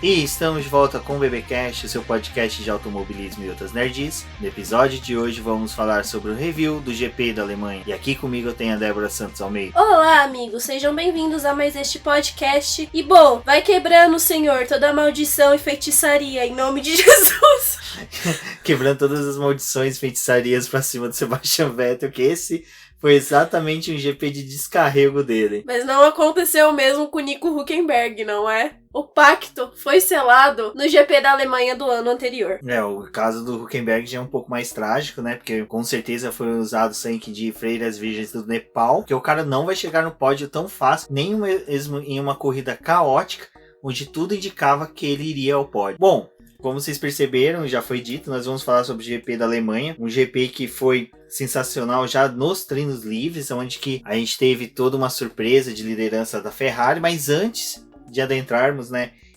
E estamos de volta com o BBcast, o seu podcast de automobilismo e outras nerds. No episódio de hoje vamos falar sobre o review do GP da Alemanha. E aqui comigo eu tenho a Débora Santos Almeida. Olá, amigos, sejam bem-vindos a mais este podcast. E bom, vai quebrando, Senhor, toda a maldição e feitiçaria, em nome de Jesus. Quebrando todas as maldições e feitiçarias pra cima do Sebastian Vettel, que esse foi exatamente um GP de descarrego dele. Mas não aconteceu o mesmo com o Nico Hülkenberg, não é? O pacto foi selado no GP da Alemanha do ano anterior. O caso do Hülkenberg já é um pouco mais trágico, né? Porque com certeza foi usado sangue de freiras virgens do Nepal, que o cara não vai chegar no pódio tão fácil, nem mesmo em uma corrida caótica, onde tudo indicava que ele iria ao pódio. Bom, como vocês perceberam, já foi dito, nós vamos falar sobre o GP da Alemanha, um GP que foi sensacional já nos treinos livres, onde que a gente teve toda uma surpresa de liderança da Ferrari, mas antes de adentrarmos,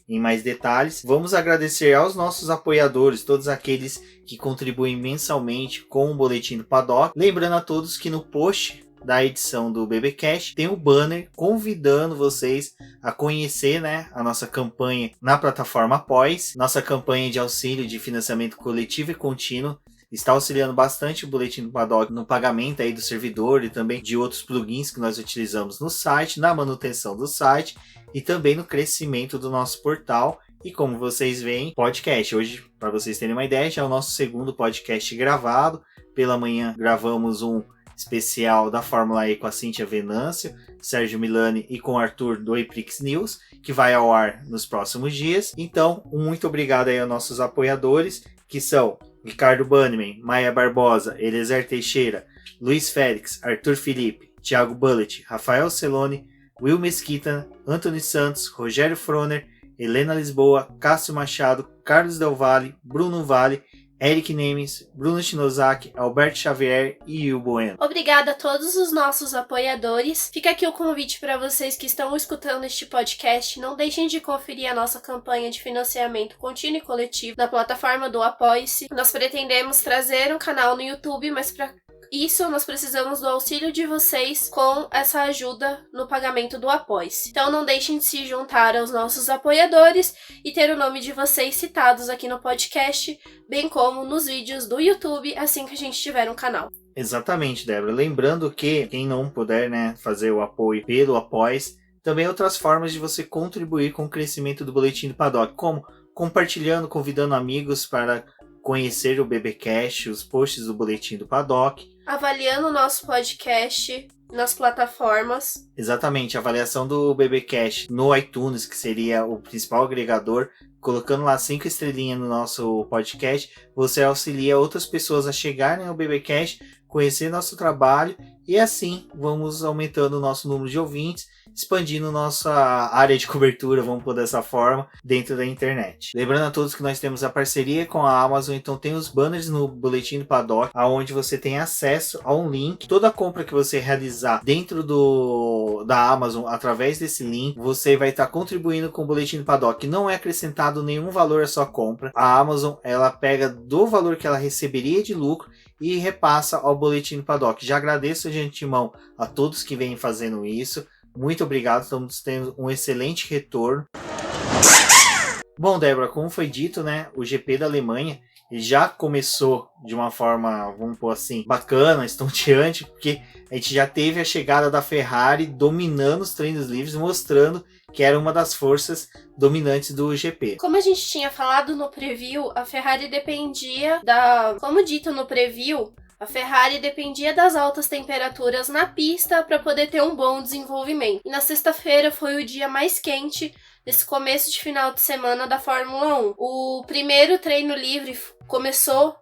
em mais detalhes, vamos agradecer aos nossos apoiadores, todos aqueles que contribuem mensalmente com o Boletim do Paddock. Lembrando a todos que no post da edição do BBcast tem um banner convidando vocês a conhecer, a nossa campanha na plataforma Apoies. Nossa campanha de auxílio de financiamento coletivo e contínuo está auxiliando bastante o Boletim do Paddock no pagamento aí do servidor e também de outros plugins que nós utilizamos no site, na manutenção do site e também no crescimento do nosso portal. E como vocês veem, podcast. Hoje, para vocês terem uma ideia, já é o nosso segundo podcast gravado. Pela manhã gravamos um especial da Fórmula E com a Cíntia Venâncio, Sérgio Milani e com o Arthur do Aprix News, que vai ao ar nos próximos dias. Então, muito obrigado aí aos nossos apoiadores, que são Ricardo Banniman, Maia Barbosa, Eliezer Teixeira, Luiz Félix, Arthur Felipe, Thiago Bullet, Rafael Celone, Will Mesquita, Antony Santos, Rogério Froner, Helena Lisboa, Cássio Machado, Carlos Del Valle, Bruno Vale, Eric Nemes, Bruno Shinozaki, Alberto Xavier e Will Bueno. Obrigada a todos os nossos apoiadores. Fica aqui o convite para vocês que estão escutando este podcast. Não deixem de conferir a nossa campanha de financiamento contínuo e coletivo na plataforma do Apoie-se. Nós pretendemos trazer um canal no YouTube, mas para isso, nós precisamos do auxílio de vocês com essa ajuda no pagamento do Apoie-se. Então não deixem de se juntar aos nossos apoiadores e ter o nome de vocês citados aqui no podcast, bem como nos vídeos do YouTube, assim que a gente tiver um canal. Exatamente, Débora. Lembrando que quem não puder fazer o apoio pelo Apoie-se, também outras formas de você contribuir com o crescimento do Boletim do Paddock, como compartilhando, convidando amigos para conhecer o BBcast, os posts do Boletim do Paddock, avaliando o nosso podcast nas plataformas. Exatamente, a avaliação do BBcast no iTunes, que seria o principal agregador, colocando lá 5 estrelinhas no nosso podcast, você auxilia outras pessoas a chegarem ao BBcast, conhecer nosso trabalho e assim vamos aumentando o nosso número de ouvintes, expandindo nossa área de cobertura, vamos pôr dessa forma, dentro da internet. Lembrando a todos que nós temos a parceria com a Amazon, então tem os banners no Boletim do Paddock, onde você tem acesso a um link. Toda compra que você realizar dentro da Amazon, através desse link, você vai estar contribuindo com o Boletim do Paddock. Não é acrescentado nenhum valor à sua compra. A Amazon, ela pega do valor que ela receberia de lucro e repassa ao Boletim do Paddock. Já agradeço de antemão a todos que vêm fazendo isso. Muito obrigado, estamos tendo um excelente retorno. Bom, Débora, como foi dito, o GP da Alemanha já começou de uma forma, vamos pôr assim, bacana, estonteante, porque a gente já teve a chegada da Ferrari dominando os treinos livres, mostrando que era uma das forças dominantes do GP. Como a gente tinha falado no preview, a Ferrari dependia como dito no preview, a Ferrari dependia das altas temperaturas na pista para poder ter um bom desenvolvimento. E na sexta-feira foi o dia mais quente desse começo de final de semana da Fórmula 1. O primeiro treino livre começou,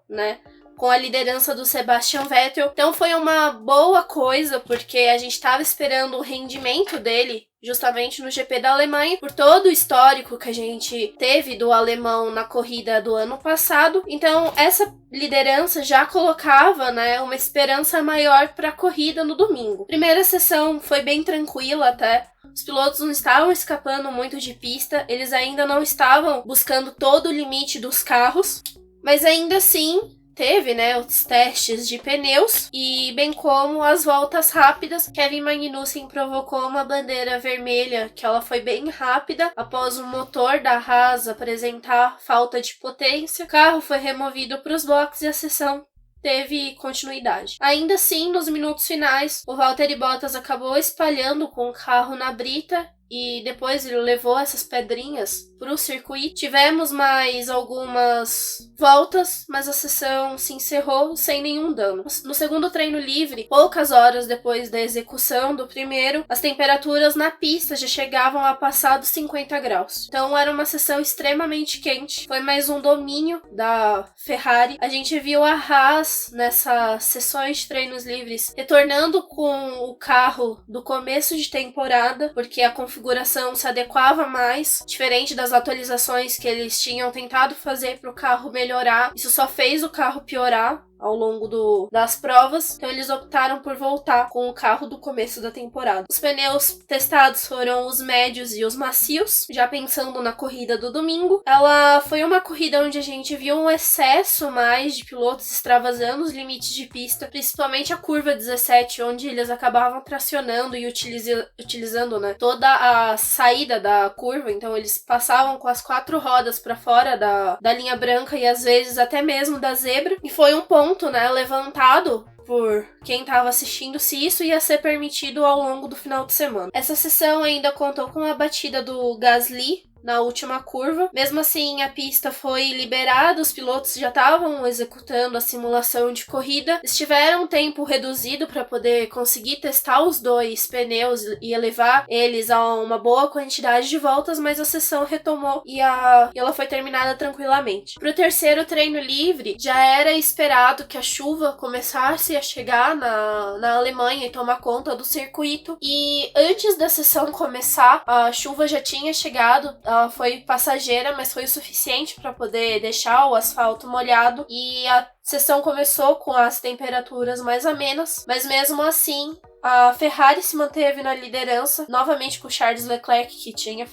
com a liderança do Sebastian Vettel. Então foi uma boa coisa, porque a gente estava esperando o rendimento dele justamente no GP da Alemanha, por todo o histórico que a gente teve do alemão na corrida do ano passado. Então essa liderança já colocava, uma esperança maior para a corrida no domingo. Primeira sessão foi bem tranquila até. Os pilotos não estavam escapando muito de pista, eles ainda não estavam buscando todo o limite dos carros, mas ainda assim teve, né, os testes de pneus e bem como as voltas rápidas. Kevin Magnussen provocou uma bandeira vermelha, que ela foi bem rápida, após o motor da Haas apresentar falta de potência. O carro foi removido para os boxes e a sessão teve continuidade. Ainda assim, nos minutos finais, o Valtteri Bottas acabou espalhando com o carro na brita e depois ele levou essas pedrinhas para o circuito. Tivemos mais algumas voltas, mas a sessão se encerrou sem nenhum dano. No segundo treino livre, poucas horas depois da execução do primeiro, as temperaturas na pista já chegavam a passar dos 50 graus. Então era uma sessão extremamente quente. Foi mais um domínio da Ferrari. A gente viu a Haas nessas sessões de treinos livres retornando com o carro do começo de temporada, porque a configuração se adequava mais, diferente das atualizações que eles tinham tentado fazer para o carro melhorar. Isso só fez o carro piorar ao longo das provas, então eles optaram por voltar com o carro do começo da temporada. Os pneus testados foram os médios e os macios, já pensando na corrida do domingo. Ela foi uma corrida onde a gente viu um excesso mais de pilotos extravasando os limites de pista, principalmente a curva 17, onde eles acabavam tracionando e utilizando, né, toda a saída da curva, então eles passavam com as 4 rodas para fora da linha branca e às vezes até mesmo da zebra, e foi um ponto, né, levantado por quem estava assistindo se isso ia ser permitido ao longo do final de semana. Essa sessão ainda contou com a batida do Gasly na última curva. Mesmo assim, a pista foi liberada, os pilotos já estavam executando a simulação de corrida. Eles tiveram um tempo reduzido para poder conseguir testar os 2 pneus e elevar eles a uma boa quantidade de voltas, mas a sessão retomou e ela foi terminada tranquilamente. Para o terceiro treino livre, já era esperado que a chuva começasse a chegar na Alemanha e tomar conta do circuito, e antes da sessão começar, a chuva já tinha chegado. Ela foi passageira, mas foi o suficiente para poder deixar o asfalto molhado, e a sessão começou com as temperaturas mais amenas, mas mesmo assim a Ferrari se manteve na liderança, novamente com Charles Leclerc, que tinha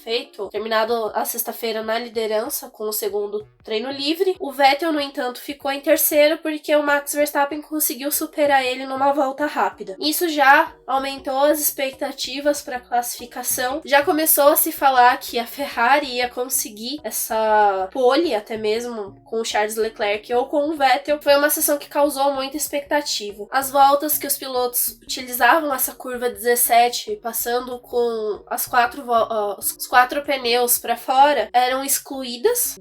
terminado a sexta-feira na liderança com o segundo treino livre. O Vettel, no entanto, ficou em terceiro porque o Max Verstappen conseguiu superar ele numa volta rápida. Isso já aumentou as expectativas para a classificação. Já começou a se falar que a Ferrari ia conseguir essa pole, até mesmo com o Charles Leclerc ou com o Vettel. Foi uma sessão que causou muita expectativa. As voltas que os pilotos utilizavam essa curva 17, passando com os 4 pneus para fora, eram excluídas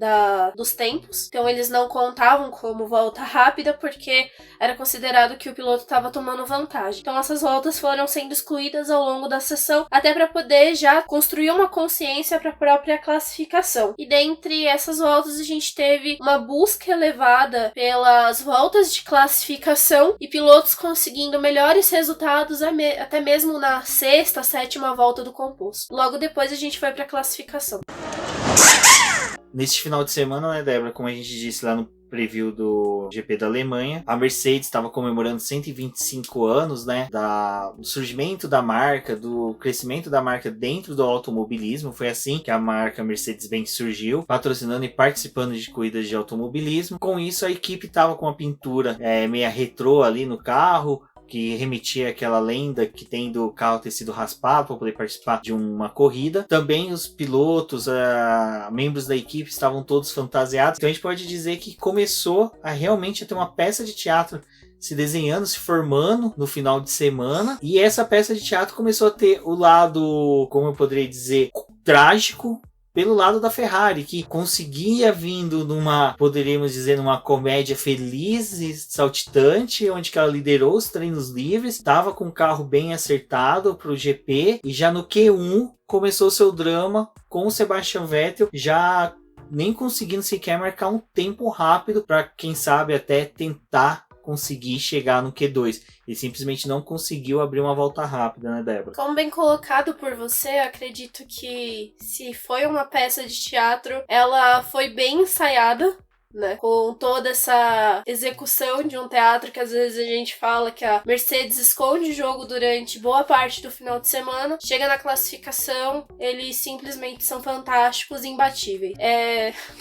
dos tempos, então eles não contavam como volta rápida porque era considerado que o piloto estava tomando vantagem. Então essas voltas foram sendo excluídas ao longo da sessão, até para poder já construir uma consciência para a própria classificação. E dentre essas voltas a gente teve uma busca elevada pelas voltas de classificação e pilotos conseguindo melhores resultados até mesmo na sexta, sétima volta do composto. Logo depois a gente foi para a classificação. Neste final de semana, né, Débora, como a gente disse lá no preview do GP da Alemanha, a Mercedes estava comemorando 125 anos, né, do surgimento da marca, do crescimento da marca dentro do automobilismo. Foi assim que a marca Mercedes-Benz surgiu, patrocinando e participando de corridas de automobilismo. Com isso, a equipe estava com uma pintura meia retrô ali no carro, que remetia àquela lenda que tem do carro ter sido raspado para poder participar de uma corrida. Também os pilotos, membros da equipe estavam todos fantasiados. Então a gente pode dizer que começou a realmente ter uma peça de teatro se desenhando, se formando no final de semana. E essa peça de teatro começou a ter o lado, como eu poderia dizer, trágico, pelo lado da Ferrari, que conseguia vindo poderíamos dizer, numa comédia feliz e saltitante, onde que ela liderou os treinos livres, estava com o carro bem acertado para o GP, e já no Q1 começou seu drama com o Sebastian Vettel, já nem conseguindo sequer marcar um tempo rápido para, quem sabe, até tentar conseguir chegar no Q2. Ele simplesmente não conseguiu abrir uma volta rápida, né, Débora? Como bem colocado por você, acredito que se foi uma peça de teatro, ela foi bem ensaiada. né? Com toda essa execução de um teatro que às vezes a gente fala que a Mercedes esconde o jogo durante boa parte do final de semana, chega na classificação, eles simplesmente são fantásticos e imbatíveis.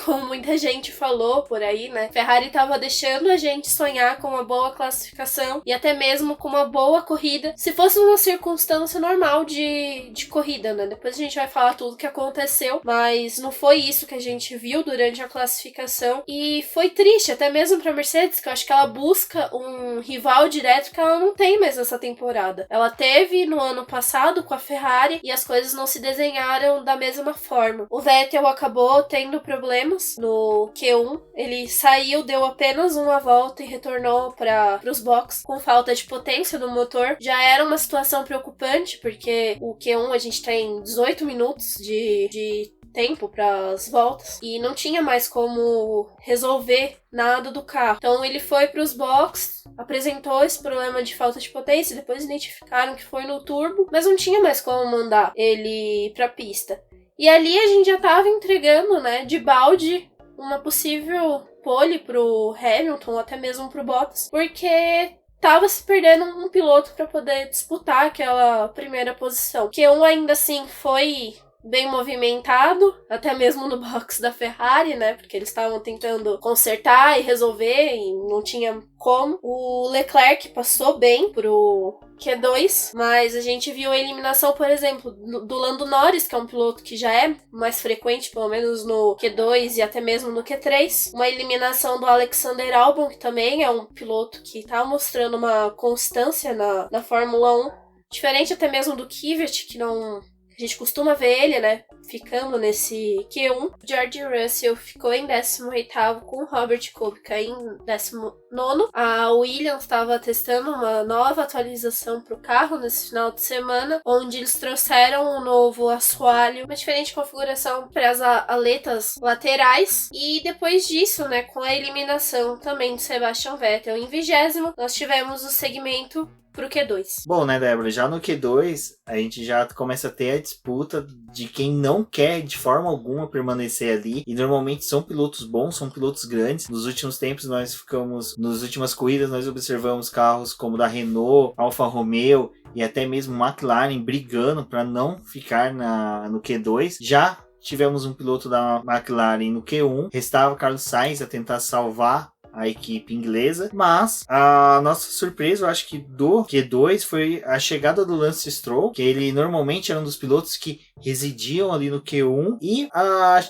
Como muita gente falou por aí, né? Ferrari tava deixando a gente sonhar com uma boa classificação e até mesmo com uma boa corrida, se fosse uma circunstância normal de corrida, né? Depois a gente vai falar tudo que aconteceu, mas não foi isso que a gente viu durante a classificação e foi triste, até mesmo pra Mercedes, que eu acho que ela busca um rival direto que ela não tem mais essa temporada. Ela teve no ano passado com a Ferrari e as coisas não se desenharam da mesma forma. O Vettel acabou tendo problemas no Q1, ele saiu, deu apenas uma volta e retornou para os boxes com falta de potência no motor. Já era uma situação preocupante, porque o Q1 a gente tem 18 minutos de tempo para as voltas e não tinha mais como resolver nada do carro. Então ele foi para os boxes, apresentou esse problema de falta de potência, depois identificaram que foi no turbo, mas não tinha mais como mandar ele para a pista. E ali a gente já estava entregando, né, de balde uma possível pole pro Hamilton, até mesmo pro Bottas, porque tava se perdendo um piloto para poder disputar aquela primeira posição. Q1 ainda assim foi bem movimentado, até mesmo no box da Ferrari, né, porque eles estavam tentando consertar e resolver e não tinha como. O Leclerc passou bem pro Q2, mas a gente viu a eliminação, por exemplo, do Lando Norris, que é um piloto que já é mais frequente, pelo menos no Q2 e até mesmo no Q3. Uma eliminação do Alexander Albon, que também é um piloto que tá mostrando uma constância na Fórmula 1, diferente até mesmo do Kvyat, que não... A gente costuma ver ele, né, ficando nesse Q1. George Russell ficou em 18º, com Robert Kubica em 19º. A Williams estava testando uma nova atualização para o carro nesse final de semana, onde eles trouxeram um novo assoalho, uma diferente configuração para as aletas laterais. E depois disso, né, com a eliminação também de Sebastian Vettel em 20º, nós tivemos o segmento pro Q2. Bom, né, Débora? Já no Q2, a gente já começa a ter a disputa de quem não quer de forma alguma permanecer ali. E normalmente são pilotos bons, são pilotos grandes. Nos últimos tempos, nas últimas corridas, nós observamos carros como da Renault, Alfa Romeo e até mesmo McLaren brigando para não ficar no Q2. Já tivemos um piloto da McLaren no Q1. Restava Carlos Sainz a tentar salvar a equipe inglesa, mas a nossa surpresa, eu acho que do Q2 foi a chegada do Lance Stroll, que ele normalmente era um dos pilotos que residiam ali no Q1, e a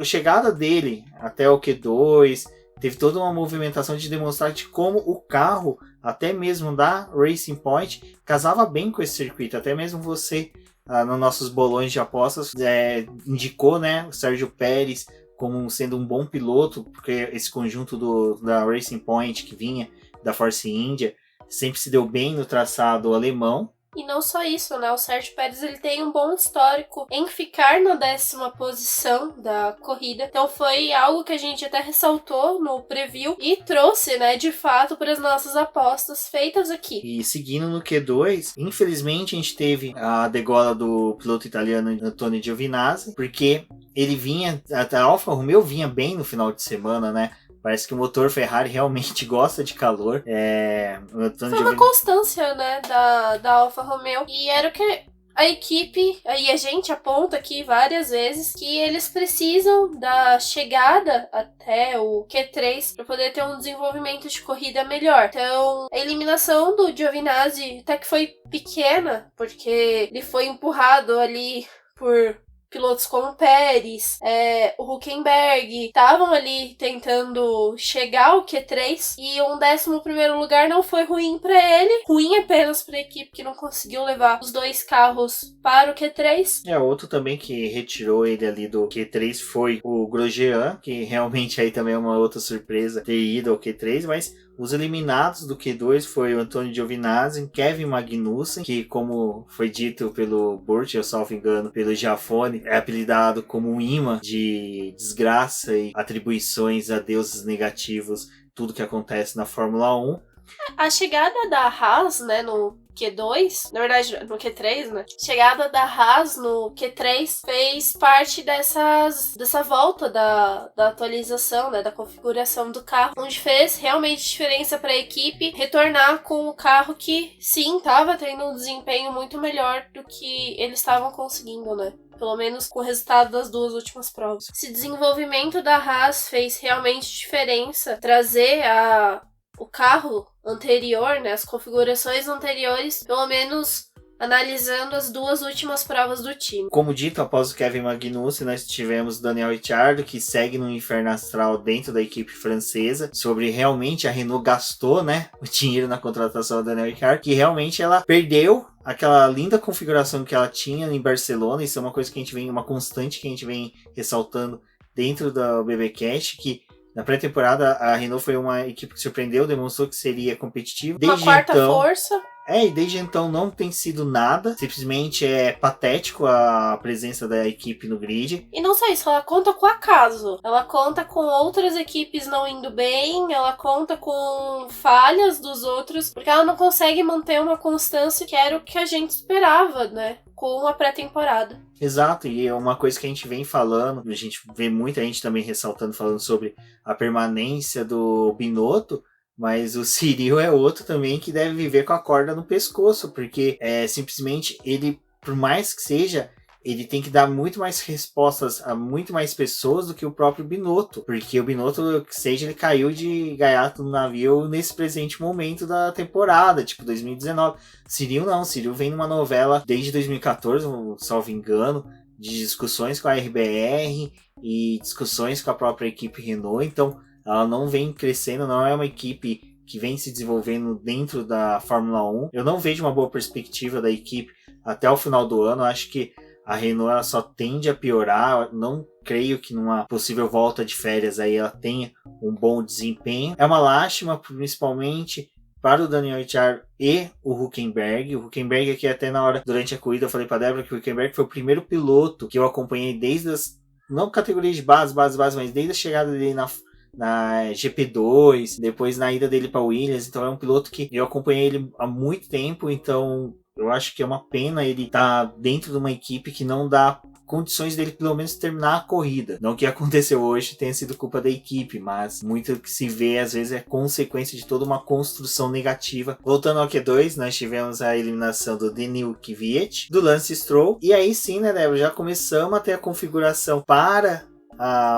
chegada dele até o Q2 teve toda uma movimentação de demonstrar de como o carro, até mesmo da Racing Point, casava bem com esse circuito. Até mesmo você, nos nossos bolões de apostas, indicou, né, o Sérgio Pérez como sendo um bom piloto, porque esse conjunto da Racing Point que vinha da Force India sempre se deu bem no traçado alemão. E não só isso, né? O Sérgio Pérez ele tem um bom histórico em ficar na 10ª posição da corrida. Então foi algo que a gente até ressaltou no preview e trouxe, né, de fato, para as nossas apostas feitas aqui. E seguindo no Q2, infelizmente a gente teve a degola do piloto italiano Antonio Giovinazzi, porque ele vinha, a Alfa Romeo vinha bem no final de semana, né? Parece que o motor Ferrari realmente gosta de calor. Foi uma constância, né, da Alfa Romeo. E era o que a equipe, aí a gente aponta aqui várias vezes, que eles precisam da chegada até o Q3 para poder ter um desenvolvimento de corrida melhor. Então, a eliminação do Giovinazzi até que foi pequena, porque ele foi empurrado ali por pilotos como o Pérez, o Hülkenberg, estavam ali tentando chegar ao Q3 e um 11º lugar não foi ruim para ele, ruim apenas para a equipe que não conseguiu levar os dois carros para o Q3. Outro também que retirou ele ali do Q3 foi o Grosjean, que realmente aí também é uma outra surpresa ter ido ao Q3, mas os eliminados do Q2 foi o Antonio Giovinazzi, Kevin Magnussen, que, como foi dito pelo Burt, eu salvo engano, pelo Giafone, é apelidado como um imã de desgraça e atribuições a deuses negativos, tudo que acontece na Fórmula 1. A chegada da Haas, né, no Q2, na verdade no Q3, né? Chegada da Haas no Q3 fez parte dessa volta da atualização, né? Da configuração do carro, onde fez realmente diferença para a equipe retornar com o carro que sim, estava tendo um desempenho muito melhor do que eles estavam conseguindo, né? Pelo menos com o resultado das 2 últimas provas. Esse desenvolvimento da Haas fez realmente diferença, trazer o carro anterior, né, as configurações anteriores, pelo menos analisando as 2 últimas provas do time. Como dito, após o Kevin Magnussen, nós tivemos Daniel Ricciardo, que segue no inferno astral dentro da equipe francesa, sobre realmente a Renault gastou, né, o dinheiro na contratação da Daniel Ricciardo, que realmente ela perdeu aquela linda configuração que ela tinha em Barcelona. Isso é uma coisa que a gente vem, uma constante que a gente vem ressaltando dentro da BBcast, que na pré-temporada a Renault foi uma equipe que surpreendeu, demonstrou que seria competitiva. Uma quarta força. E desde então não tem sido nada. Simplesmente é patético a presença da equipe no grid. E não só isso, ela conta com acaso. Ela conta com outras equipes não indo bem, ela conta com falhas dos outros, porque ela não consegue manter uma constância que era o que a gente esperava, né? Com a pré-temporada. Exato, e é uma coisa que a gente vem falando, a gente vê muita gente também ressaltando, falando sobre a permanência do Binotto, mas o Cyril é outro também que deve viver com a corda no pescoço, porque simplesmente ele, por mais que seja, ele tem que dar muito mais respostas a muito mais pessoas do que o próprio Binotto, porque o Binotto, que seja, ele caiu de gaiato no navio nesse presente momento da temporada, tipo 2019. Cyril não, Cyril vem numa novela desde 2014, salvo engano, de discussões com a RBR e discussões com a própria equipe Renault, então ela não vem crescendo, não é uma equipe que vem se desenvolvendo dentro da Fórmula 1. Eu não vejo uma boa perspectiva da equipe até o final do ano. Eu acho que a Renault ela só tende a piorar. Eu não creio que numa possível volta de férias aí ela tenha um bom desempenho. É uma lástima, principalmente para o Daniel Ricciardo e o Hülkenberg. O Hülkenberg aqui até na hora, durante a corrida, eu falei para a Débora que o Hülkenberg foi o primeiro piloto que eu acompanhei desde as, não categorias de base, mas desde a chegada dele na GP2, depois na ida dele para Williams. Então é um piloto que eu acompanhei ele há muito tempo, então eu acho que é uma pena ele estar dentro de uma equipe que não dá condições dele pelo menos terminar a corrida. Não que aconteceu hoje tenha sido culpa da equipe, mas muito que se vê às vezes é consequência de toda uma construção negativa. Voltando ao Q2, nós tivemos a eliminação do Daniil Kvyat, do Lance Stroll, e aí sim, né, Débora, já começamos a ter a configuração para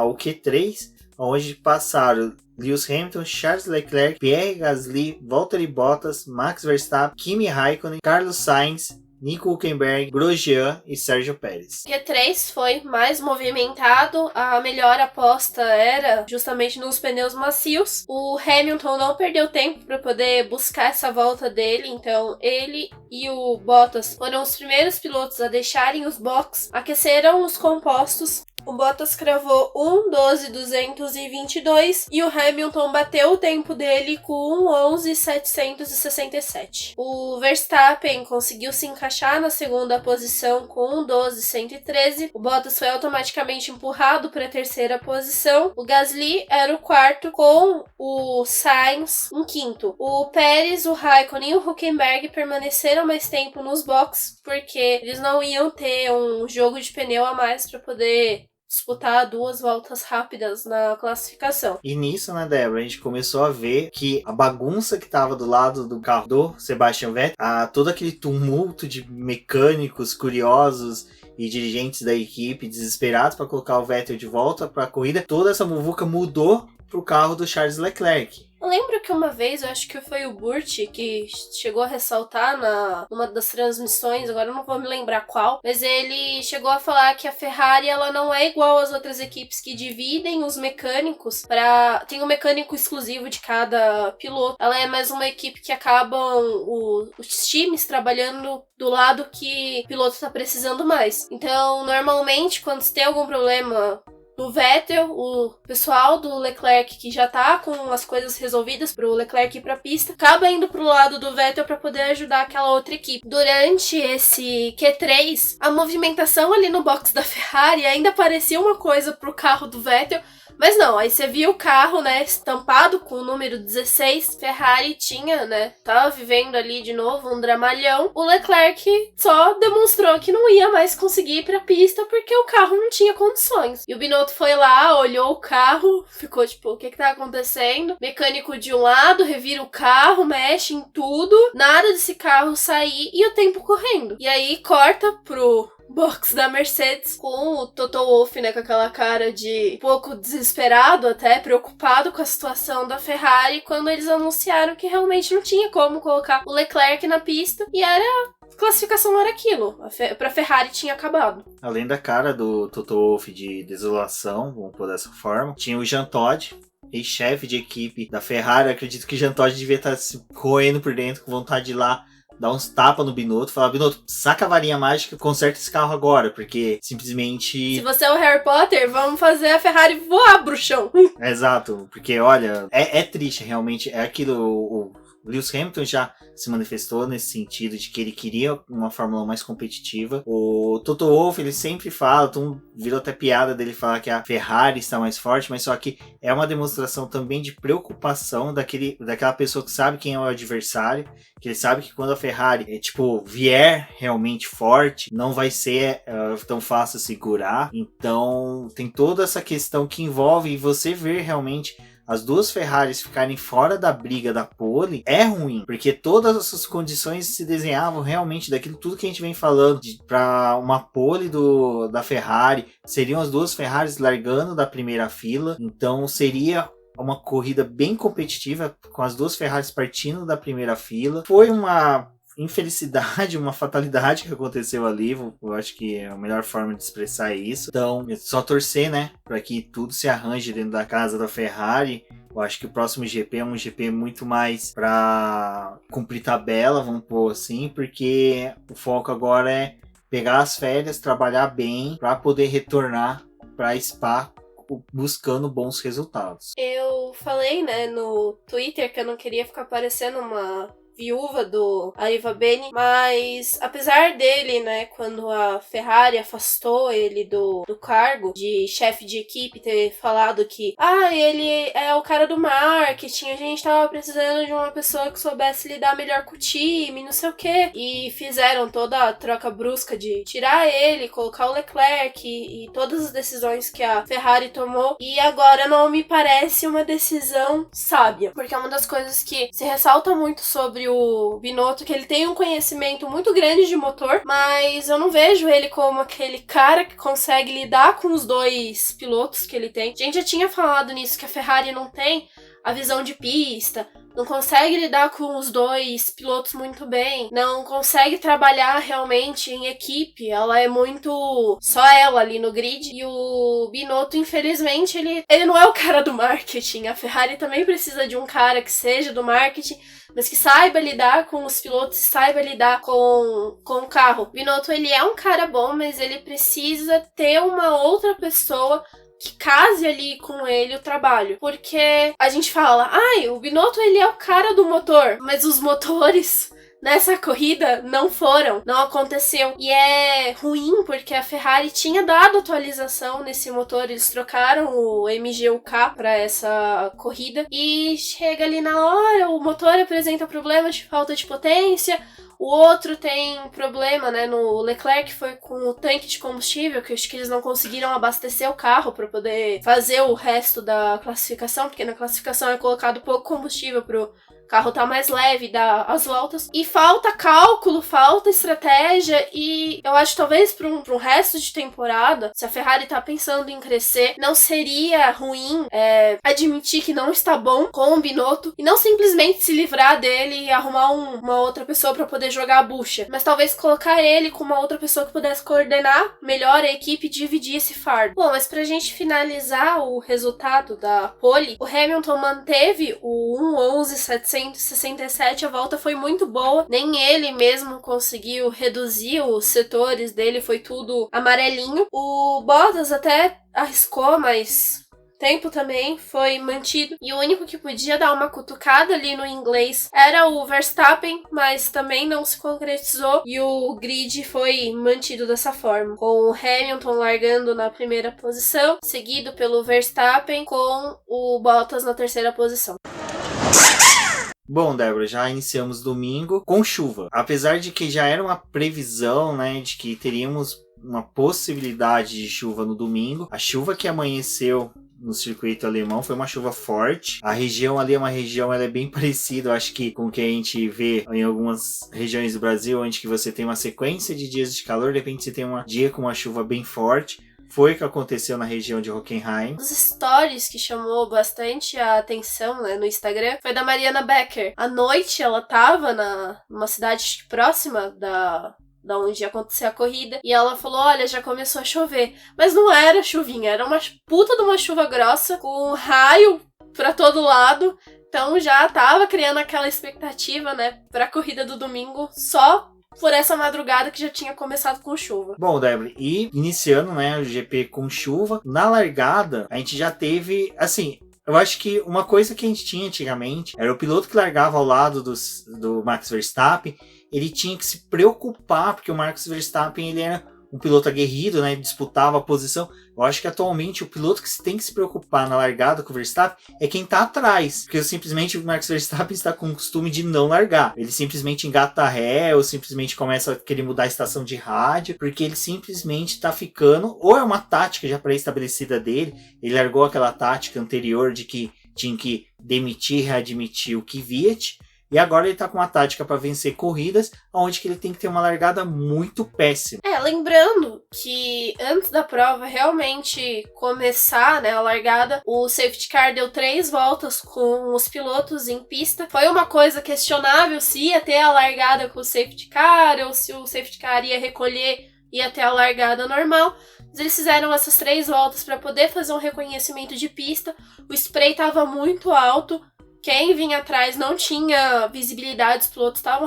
o Q3, onde passaram Lewis Hamilton, Charles Leclerc, Pierre Gasly, Valtteri Bottas, Max Verstappen, Kimi Raikkonen, Carlos Sainz, Nico Hülkenberg, Grosjean e Sérgio Pérez. Q3 foi mais movimentado, a melhor aposta era justamente nos pneus macios. O Hamilton não perdeu tempo para poder buscar essa volta dele, então ele e o Bottas foram os primeiros pilotos a deixarem os boxes, aqueceram os compostos. O Bottas cravou 1:12.222 e o Hamilton bateu o tempo dele com 11.767. O Verstappen conseguiu se encaixar na segunda posição com 1:12.113. O Bottas foi automaticamente empurrado para a terceira posição. O Gasly era o quarto com o Sainz em quinto. O Pérez, o Raikkonen e o Hülkenberg permaneceram mais tempo nos boxes porque eles não iam ter um jogo de pneu a mais para poder disputar 2 voltas rápidas na classificação. E nisso, né, Débora, a gente começou a ver que a bagunça que estava do lado do carro do Sebastian Vettel, todo aquele tumulto de mecânicos curiosos e dirigentes da equipe desesperados para colocar o Vettel de volta para a corrida, toda essa muvuca mudou para o carro do Charles Leclerc. Eu lembro que uma vez, eu acho que foi o Burt que chegou a ressaltar numa das transmissões, agora eu não vou me lembrar qual, mas ele chegou a falar que a Ferrari ela não é igual às outras equipes que dividem os mecânicos tem um mecânico exclusivo de cada piloto. Ela é mais uma equipe que acabam os times trabalhando do lado que o piloto tá precisando mais. Então, normalmente, quando se tem algum problema do Vettel, o pessoal do Leclerc que já tá com as coisas resolvidas pro Leclerc ir pra pista, acaba indo pro lado do Vettel pra poder ajudar aquela outra equipe. Durante esse Q3, a movimentação ali no box da Ferrari ainda parecia uma coisa pro carro do Vettel, Mas não, aí você viu o carro, né, estampado com o número 16. Ferrari tinha, né, tava vivendo ali de novo um dramalhão. O Leclerc só demonstrou que não ia mais conseguir ir pra pista porque o carro não tinha condições. E o Binotto foi lá, olhou o carro, ficou tipo, o que tá acontecendo? Mecânico de um lado, revira o carro, mexe em tudo, nada desse carro sair e o tempo correndo. E aí corta pro box da Mercedes com o Toto Wolff, né, com aquela cara de um pouco desesperado, até preocupado com a situação da Ferrari, quando eles anunciaram que realmente não tinha como colocar o Leclerc na pista e a classificação era aquilo, pra Ferrari tinha acabado. Além da cara do Toto Wolff de desolação, vamos pôr dessa forma, tinha o Jean Todt, ex-chefe de equipe da Ferrari. Acredito que o Jean Todt devia estar se roendo por dentro, com vontade de ir lá dar uns tapas no Binotto, falar: Binotto, saca a varinha mágica e conserta esse carro agora, porque simplesmente... Se você é o Harry Potter, vamos fazer a Ferrari voar, bruxão. Exato, porque olha, é triste realmente, é aquilo, o Lewis Hamilton já se manifestou nesse sentido de que ele queria uma Fórmula 1 mais competitiva. O Toto Wolff, ele sempre fala, virou até piada dele falar que a Ferrari está mais forte, mas só que é uma demonstração também de preocupação daquela pessoa que sabe quem é o adversário, que ele sabe que quando a Ferrari vier realmente forte, não vai ser tão fácil segurar. Então tem toda essa questão que envolve você ver realmente as duas Ferraris ficarem fora da briga da pole. É ruim, porque todas essas condições se desenhavam realmente daquilo tudo que a gente vem falando, para uma pole da Ferrari, seriam as duas Ferraris largando da primeira fila, então seria uma corrida bem competitiva, com as duas Ferraris partindo da primeira fila. Foi uma infelicidade, uma fatalidade que aconteceu ali. Eu acho que é a melhor forma de expressar isso. Então, é só torcer, né, para que tudo se arranje dentro da casa da Ferrari. Eu acho que o próximo GP é um GP muito mais para cumprir tabela, vamos pôr assim, porque o foco agora é pegar as férias, trabalhar bem para poder retornar para Spa buscando bons resultados. Eu falei, né, no Twitter que eu não queria ficar parecendo uma viúva do Arrivabene, mas apesar dele, né, quando a Ferrari afastou ele do cargo de chefe de equipe, ter falado que ele é o cara do marketing, a gente tava precisando de uma pessoa que soubesse lidar melhor com o time, não sei o que, e fizeram toda a troca brusca de tirar ele, colocar o Leclerc e todas as decisões que a Ferrari tomou, e agora não me parece uma decisão sábia, porque é uma das coisas que se ressalta muito sobre o Binotto, que ele tem um conhecimento muito grande de motor, mas eu não vejo ele como aquele cara que consegue lidar com os dois pilotos que ele tem. A gente já tinha falado nisso, que a Ferrari não tem a visão de pista, não consegue lidar com os dois pilotos muito bem, não consegue trabalhar realmente em equipe, ela é muito só ela ali no grid, e o Binotto, infelizmente, ele não é o cara do marketing. A Ferrari também precisa de um cara que seja do marketing, mas que saiba lidar com os pilotos, saiba lidar com o carro. O Binotto, ele é um cara bom, mas ele precisa ter uma outra pessoa que case ali com ele o trabalho. Porque a gente fala, o Binotto, ele é o cara do motor, mas os motores nessa corrida não aconteceu. E é ruim porque a Ferrari tinha dado atualização nesse motor, eles trocaram o MGU-K para essa corrida, e chega ali na hora, o motor apresenta problema de falta de potência, o outro tem problema, né, no Leclerc foi com o tanque de combustível, que eu acho que eles não conseguiram abastecer o carro para poder fazer o resto da classificação, porque na classificação é colocado pouco combustível pro carro tá mais leve, dá as voltas. E falta cálculo, falta estratégia, e eu acho que talvez para um resto de temporada, se a Ferrari tá pensando em crescer, não seria ruim admitir que não está bom com o Binotto e não simplesmente se livrar dele e arrumar uma outra pessoa para poder jogar a bucha, mas talvez colocar ele com uma outra pessoa que pudesse coordenar melhor a equipe e dividir esse fardo. Bom, mas pra gente finalizar o resultado da pole, o Hamilton manteve o 1:11.767, a volta foi muito boa, nem ele mesmo conseguiu reduzir os setores dele, foi tudo amarelinho. O Bottas até arriscou, mas tempo também foi mantido, e o único que podia dar uma cutucada ali no inglês era o Verstappen, mas também não se concretizou, e o grid foi mantido dessa forma, com o Hamilton largando na primeira posição, seguido pelo Verstappen, com o Bottas na terceira posição. Bom, Débora, já iniciamos domingo com chuva. Apesar de que já era uma previsão, né, de que teríamos uma possibilidade de chuva no domingo, a chuva que amanheceu no circuito alemão foi uma chuva forte. A região ali é uma região, ela é bem parecida, eu acho que com o que a gente vê em algumas regiões do Brasil, onde que você tem uma sequência de dias de calor, de repente você tem um dia com uma chuva bem forte. Foi o que aconteceu na região de Hockenheim. Os stories que chamou bastante a atenção, né, no Instagram foi da Mariana Becker. À noite ela tava numa cidade próxima da onde ia acontecer a corrida, e ela falou, olha, já começou a chover. Mas não era chuvinha, era uma puta de uma chuva grossa, com raio pra todo lado. Então já tava criando aquela expectativa, né, pra corrida do domingo, só por essa madrugada que já tinha começado com chuva. Bom, Débora, e iniciando, né, o GP com chuva, na largada a gente já teve, assim, eu acho que uma coisa que a gente tinha antigamente era o piloto que largava ao lado do Max Verstappen, ele tinha que se preocupar, porque o Max Verstappen ele era um piloto aguerrido, né, disputava a posição. Eu acho que atualmente o piloto que tem que se preocupar na largada com o Verstappen é quem tá atrás, porque simplesmente o Max Verstappen está com o costume de não largar. Ele simplesmente engata ré, ou simplesmente começa a querer mudar a estação de rádio, porque ele simplesmente tá ficando, ou é uma tática já pré-estabelecida dele, ele largou aquela tática anterior de que tinha que demitir e readmitir o Kvyat, e agora ele tá com uma tática para vencer corridas, onde que ele tem que ter uma largada muito péssima. Lembrando que antes da prova realmente começar, né, a largada, o safety car deu 3 voltas com os pilotos em pista. Foi uma coisa questionável se ia ter a largada com o safety car, ou se o safety car ia recolher e ia ter a largada normal. Mas eles fizeram essas 3 voltas para poder fazer um reconhecimento de pista. O spray estava muito alto. Quem vinha atrás não tinha visibilidade, os pilotos estavam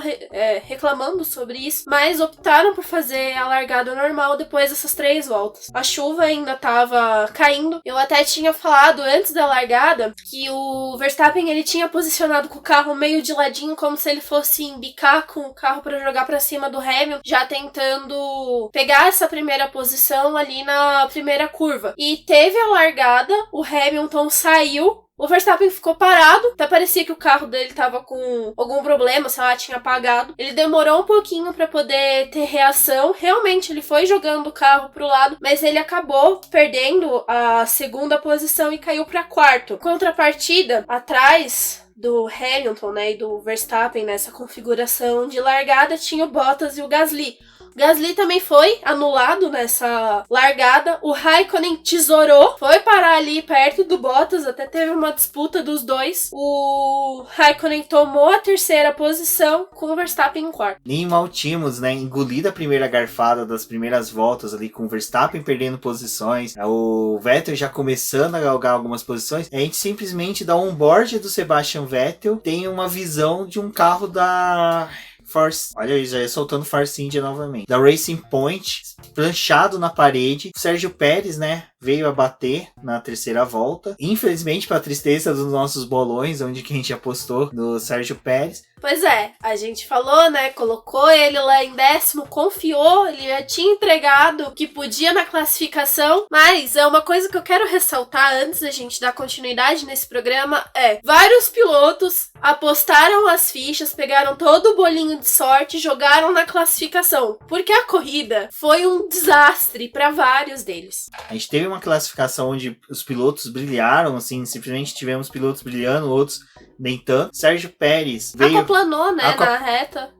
reclamando sobre isso, mas optaram por fazer a largada normal depois dessas 3 voltas. A chuva ainda estava caindo. Eu até tinha falado antes da largada que o Verstappen ele tinha posicionado com o carro meio de ladinho, como se ele fosse embicar com o carro para jogar para cima do Hamilton, já tentando pegar essa primeira posição ali na primeira curva. E teve a largada, o Hamilton saiu, o Verstappen ficou parado, até parecia que o carro dele tava com algum problema, sei lá, tinha apagado. Ele demorou um pouquinho pra poder ter reação, realmente ele foi jogando o carro pro lado, mas ele acabou perdendo a segunda posição e caiu pra quarto. Contrapartida, atrás do Hamilton, né, e do Verstappen nessa configuração de largada, tinha o Bottas e o Gasly. Gasly também foi anulado nessa largada. O Raikkonen tesourou, foi parar ali perto do Bottas, até teve uma disputa dos dois. O Raikkonen tomou a terceira posição com o Verstappen em quarto. Nem mal tínhamos, né, engolido a primeira garfada das primeiras voltas ali, com o Verstappen perdendo posições, o Vettel já começando a galgar algumas posições. A gente simplesmente dá um onboard do Sebastian Vettel, tem uma visão de um carro da Force, olha aí, já ia soltando Force India novamente, da Racing Point, planchado na parede. O Sérgio Pérez, né, veio a bater na terceira volta, infelizmente para tristeza dos nossos bolões, onde que a gente apostou no Sérgio Pérez. Pois é, a gente falou, né, colocou ele lá em 10º, confiou, ele já tinha entregado o que podia na classificação, mas é uma coisa que eu quero ressaltar antes da gente dar continuidade nesse programa, vários pilotos apostaram as fichas, pegaram todo o bolinho de sorte e jogaram na classificação, porque a corrida foi um desastre para vários deles. A gente teve uma classificação onde os pilotos brilharam, assim, simplesmente tivemos pilotos brilhando, outros nem tanto. Sérgio Pérez veio... Aquaplanou, né, na reta.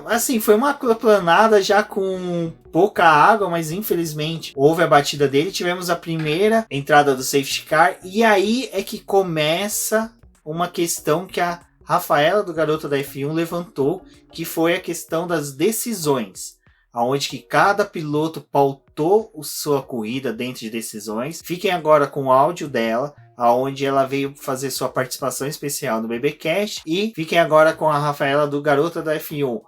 Assim, foi uma aquaplanada já com pouca água, mas infelizmente houve a batida dele. Tivemos a primeira entrada do safety car, e aí é que começa uma questão que a Rafaela do Garoto da F1 levantou, que foi a questão das decisões, aonde que cada piloto pautou a sua corrida dentro de decisões. Fiquem agora com o áudio dela, aonde ela veio fazer sua participação especial no BBcast, e fiquem agora com a Rafaela do Garota da F1.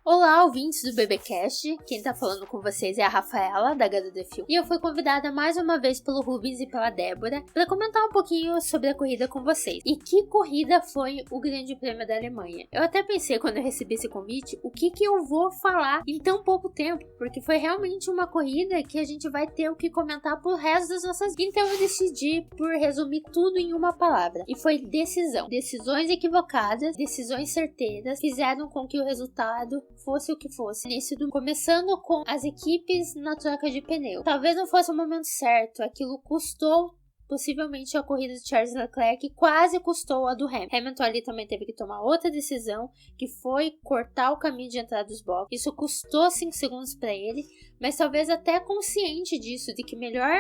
Olá, Olá, ouvintes do BBcast. Quem tá falando com vocês é a Rafaela, da Garota F1. E eu fui convidada mais uma vez pelo Rubens e pela Débora para comentar um pouquinho sobre a corrida com vocês. E que corrida foi o Grande Prêmio da Alemanha? Eu até pensei quando eu recebi esse convite, o que eu vou falar em tão pouco tempo? Porque foi realmente uma corrida que a gente vai ter o que comentar pro resto das nossas vidas. Então eu decidi por resumir tudo em uma palavra. E foi decisão. Decisões equivocadas, decisões certeiras, fizeram com que o resultado fosse o que fosse. Começando com as equipes na troca de pneu. Talvez não fosse o momento certo, aquilo custou possivelmente a corrida de Charles Leclerc, quase custou a do Hamilton. Hamilton ali também teve que tomar outra decisão, que foi cortar o caminho de entrada dos boxes. Isso custou 5 segundos para ele, mas talvez até consciente disso, de que melhor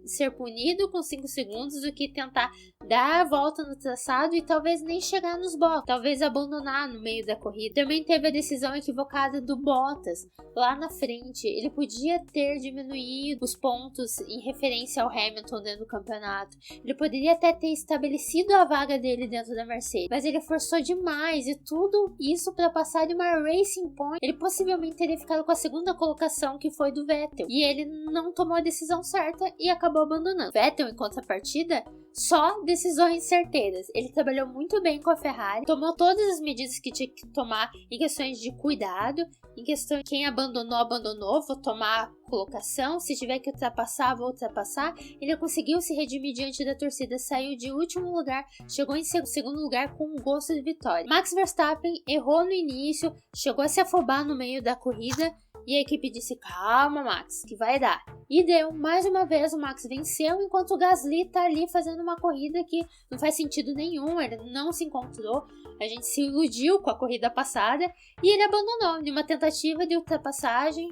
ser punido com 5 segundos do que tentar dar a volta no traçado e talvez nem chegar nos boxes, talvez abandonar no meio da corrida. Também teve a decisão equivocada do Bottas lá na frente. Ele podia ter diminuído os pontos em referência ao Hamilton dentro do campeonato. Ele poderia até ter estabelecido a vaga dele dentro da Mercedes, mas ele forçou demais, e tudo isso para passar de uma Racing Point. Ele possivelmente teria ficado com a segunda colocação, que foi do Vettel, e ele não tomou a decisão certa e acabou abandonando. Vettel, em contrapartida, só decisões certeiras. Ele trabalhou muito bem com a Ferrari, tomou todas as medidas que tinha que tomar em questões de cuidado, em questão de quem abandonou, vou tomar colocação, se tiver que ultrapassar, vou ultrapassar. Ele conseguiu se redimir diante da torcida, saiu de último lugar, chegou em segundo lugar com um gosto de vitória. Max Verstappen errou no início, chegou a se afobar no meio da corrida, e a equipe disse: calma, Max, que vai dar. E deu. Mais uma vez o Max venceu, enquanto o Gasly tá ali fazendo uma corrida que não faz sentido nenhum, ele não se encontrou. A gente se iludiu com a corrida passada e ele abandonou em uma tentativa de ultrapassagem.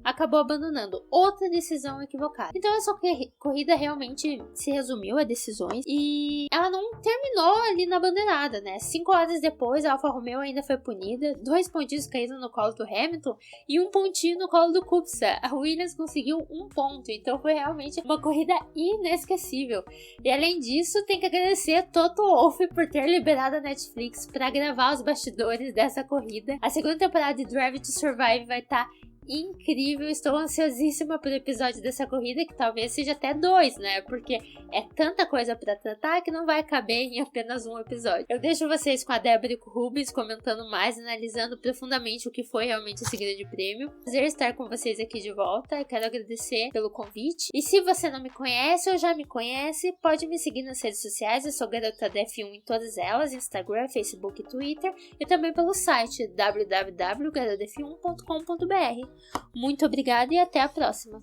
Acabou abandonando. Outra decisão equivocada. Então essa corrida realmente se resumiu a decisões e ela não terminou ali na bandeirada, né? 5 horas depois a Alfa Romeo ainda foi punida, 2 pontinhos caíram no colo do Hamilton e 1 pontinho no colo do Kubica. A Williams conseguiu 1 ponto, então foi realmente uma corrida inesquecível. E além disso, tem que agradecer Toto Wolff por ter liberado a Netflix para gravar os bastidores dessa corrida. A segunda temporada de Drive to Survive vai estar incrível, estou ansiosíssima pelo episódio dessa corrida, que talvez seja até 2, né? Porque é tanta coisa pra tratar que não vai caber em apenas um episódio. Eu deixo vocês com a Débora e com o Rubens comentando mais, analisando profundamente o que foi realmente esse grande prêmio. Prazer estar com vocês aqui de volta. Eu quero agradecer pelo convite. E se você não me conhece ou já me conhece, pode me seguir nas redes sociais. Eu sou Garota da F1 em todas elas, Instagram, Facebook e Twitter, e também pelo site www.garotaf1.com.br. Muito obrigada e até a próxima.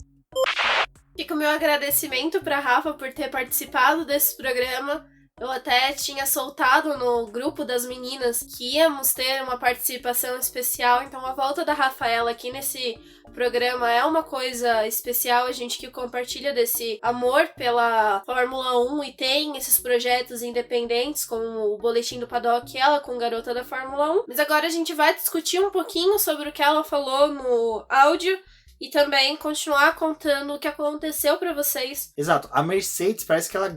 Fica o meu agradecimento para Rafa por ter participado desse programa. Eu até tinha soltado no grupo das meninas que íamos ter uma participação especial, então a volta da Rafaela aqui nesse programa é uma coisa especial. A gente que compartilha desse amor pela Fórmula 1 e tem esses projetos independentes como o Boletim do Paddock e ela com Garota da Fórmula 1. Mas agora a gente vai discutir um pouquinho sobre o que ela falou no áudio e também continuar contando o que aconteceu pra vocês. Exato. A Mercedes parece que ela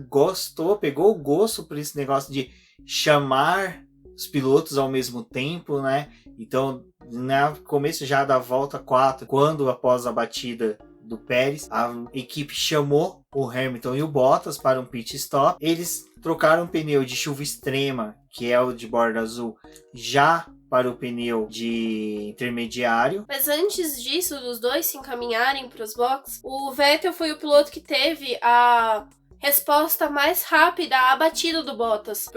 pegou o gosto por esse negócio de chamar os pilotos ao mesmo tempo, né? Então, no começo já da volta 4, quando após a batida do Pérez, a equipe chamou o Hamilton e o Bottas para um pit stop. Eles trocaram o pneu de chuva extrema, que é o de borda azul, já para o pneu de intermediário. Mas antes disso, dos dois se encaminharem para os boxes, o Vettel foi o piloto que teve a resposta mais rápida à batida do Bottas,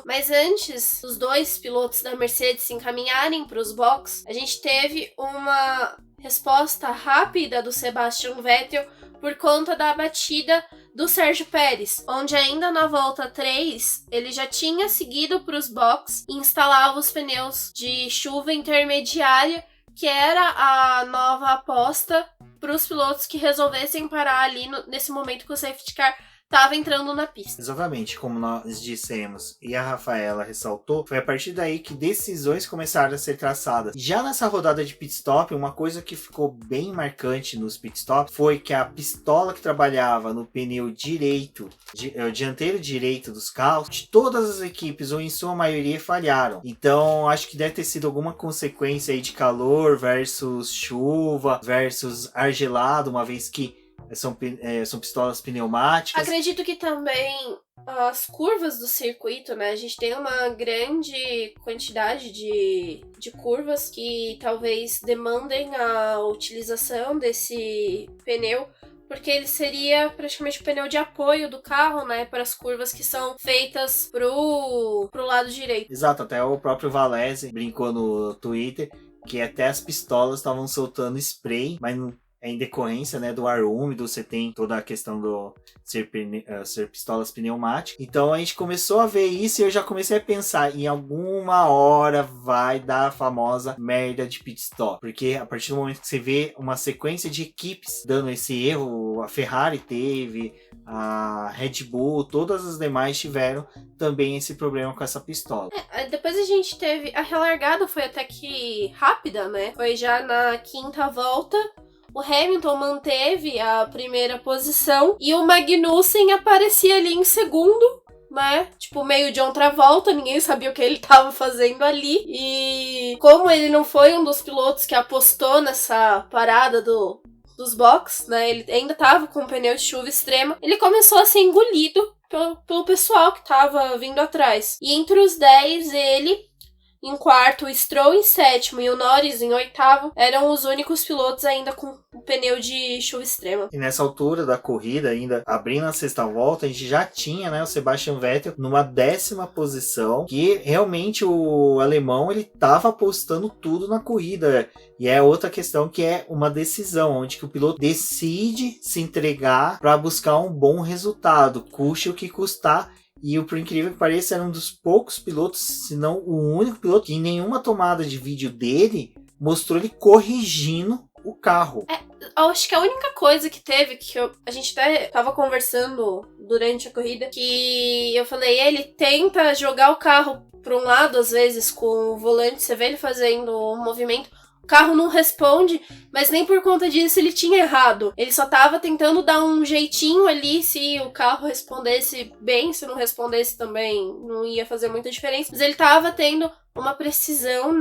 mas antes dos dois pilotos da Mercedes se encaminharem para os boxes, a gente teve uma resposta rápida do Sebastian Vettel por conta da batida do Sérgio Pérez, onde ainda na volta 3 ele já tinha seguido para os boxes e instalava os pneus de chuva intermediária, que era a nova aposta para os pilotos que resolvessem parar ali nesse momento que o safety car estava entrando na pista. Exatamente, como nós dissemos e a Rafaela ressaltou, foi a partir daí que decisões começaram a ser traçadas. Já nessa rodada de pit stop, uma coisa que ficou bem marcante nos pit stops foi que a pistola que trabalhava no pneu direito, dianteiro direito dos carros, de todas as equipes, ou em sua maioria, falharam. Então, acho que deve ter sido alguma consequência aí de calor versus chuva versus argelado, uma vez que são pistolas pneumáticas. Acredito que também as curvas do circuito, né? A gente tem uma grande quantidade de curvas que talvez demandem a utilização desse pneu, porque ele seria praticamente o pneu de apoio do carro, né? Para as curvas que são feitas pro lado direito. Exato, até o próprio Valese brincou no Twitter que até as pistolas estavam soltando spray, mas não. Em decorrência, né, do ar úmido, você tem toda a questão do ser pistolas pneumáticas. Então a gente começou a ver isso e eu já comecei a pensar, em alguma hora vai dar a famosa merda de pit stop. Porque a partir do momento que você vê uma sequência de equipes dando esse erro, a Ferrari teve, a Red Bull, todas as demais tiveram também esse problema com essa pistola. Depois a gente teve, a relargada foi até que rápida, né? Foi já na 5ª volta. O Hamilton manteve a primeira posição e o Magnussen aparecia ali em segundo, né? Tipo, meio de outra volta, ninguém sabia o que ele estava fazendo ali. E como ele não foi um dos pilotos que apostou nessa parada dos box, né? Ele ainda estava com pneu de chuva extrema. Ele começou a ser engolido pelo pessoal que estava vindo atrás. E entre os 10, ele... Em quarto, o Stroll em 7º e o Norris em 8º eram os únicos pilotos ainda com o pneu de chuva extrema. E nessa altura da corrida, ainda abrindo a 6ª volta, a gente já tinha, né, o Sebastian Vettel numa 10ª posição, que realmente o alemão ele estava apostando tudo na corrida. E é outra questão que é uma decisão, onde que o piloto decide se entregar para buscar um bom resultado, custe o que custar. E por incrível que pareça, era um dos poucos pilotos, se não o único piloto, que em nenhuma tomada de vídeo dele mostrou ele corrigindo o carro. Acho que a única coisa que teve, que a gente até tava conversando durante a corrida, que eu falei, ele tenta jogar o carro para um lado, às vezes, com o volante, você vê ele fazendo um movimento, o carro não responde, mas nem por conta disso ele tinha errado. Ele só tava tentando dar um jeitinho ali, se o carro respondesse bem, se não respondesse também não ia fazer muita diferença. Mas ele tava tendo uma precisão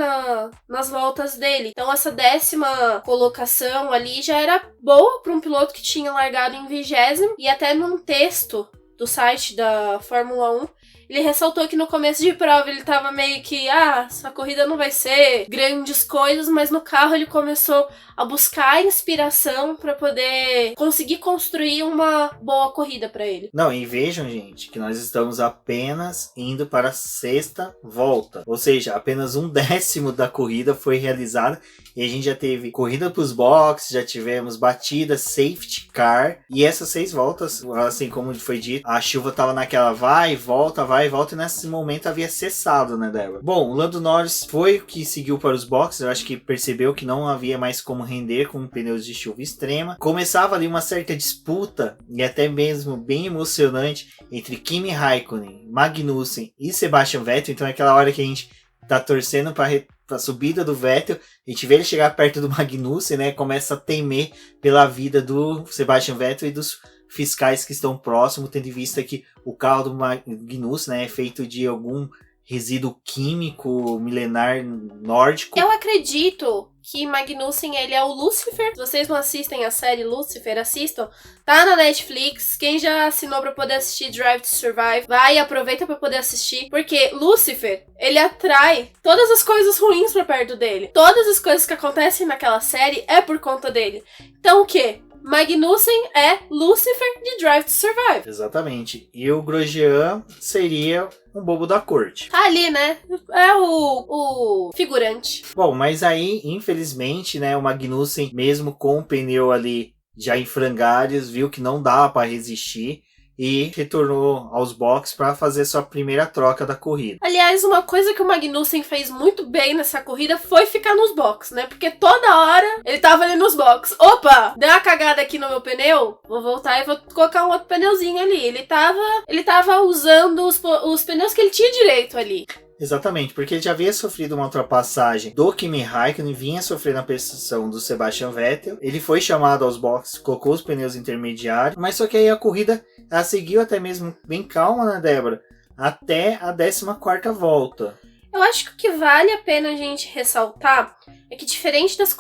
nas voltas dele. Então essa 10ª colocação ali já era boa para um piloto que tinha largado em 20º. E até num texto do site da Fórmula 1, ele ressaltou que no começo de prova ele tava meio que, essa corrida não vai ser grandes coisas, mas no carro ele começou a buscar inspiração para poder conseguir construir uma boa corrida para ele. Não, e vejam, gente, que nós estamos apenas indo para a 6ª volta. Ou seja, apenas 1/10 da corrida foi realizada e a gente já teve corrida para os boxes, já tivemos batida, safety car, e essas 6 voltas, assim como foi dito, a chuva tava naquela vai e volta, e nesse momento havia cessado, né, Débora? Bom, o Lando Norris foi o que seguiu para os boxes, eu acho que percebeu que não havia mais como render com pneus de chuva extrema. Começava ali uma certa disputa, e até mesmo bem emocionante, entre Kimi Raikkonen, Magnussen e Sebastian Vettel, então é aquela hora que a gente tá torcendo para a subida do Vettel, a gente vê ele chegar perto do Magnussen, né, começa a temer pela vida do Sebastian Vettel e dos fiscais que estão próximos, tendo em vista que o carro do Magnussen, né, é feito de algum resíduo químico milenar nórdico. Eu acredito que Magnussen, ele é o Lucifer. Se vocês não assistem a série Lucifer, assistam. Tá na Netflix. Quem já assinou pra poder assistir Drive to Survive, vai e aproveita pra poder assistir. Porque Lucifer, ele atrai todas as coisas ruins pra perto dele. Todas as coisas que acontecem naquela série é por conta dele. Então o quê? Magnussen é Lucifer de Drive to Survive. Exatamente. E o Grosjean seria um bobo da corte. Tá ali, né? É o figurante. Bom, mas aí, infelizmente, né, o Magnussen, mesmo com o pneu ali já em frangalhos, viu que não dava para resistir e retornou aos boxes para fazer sua primeira troca da corrida. Aliás, uma coisa que o Magnussen fez muito bem nessa corrida foi ficar nos boxes, né? Porque toda hora ele tava ali nos boxes. Opa, deu uma cagada aqui no meu pneu, vou voltar e vou colocar um outro pneuzinho ali. Ele tava usando os pneus que ele tinha direito ali. Exatamente, porque ele já havia sofrido uma ultrapassagem do Kimi Raikkonen, vinha sofrendo a pressão do Sebastian Vettel. Ele foi chamado aos boxes, colocou os pneus intermediários, mas só que aí a corrida ela seguiu até mesmo bem calma, né, Débora? Até a 14ª volta. Eu acho que o que vale a pena a gente ressaltar é que diferente das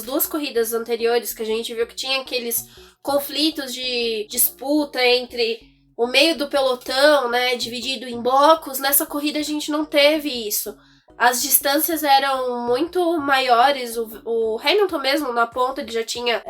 duas corridas anteriores, que a gente viu que tinha aqueles conflitos de disputa entre o meio do pelotão, né, dividido em blocos, nessa corrida a gente não teve isso. As distâncias eram muito maiores, o Hamilton mesmo na ponta ele já tinha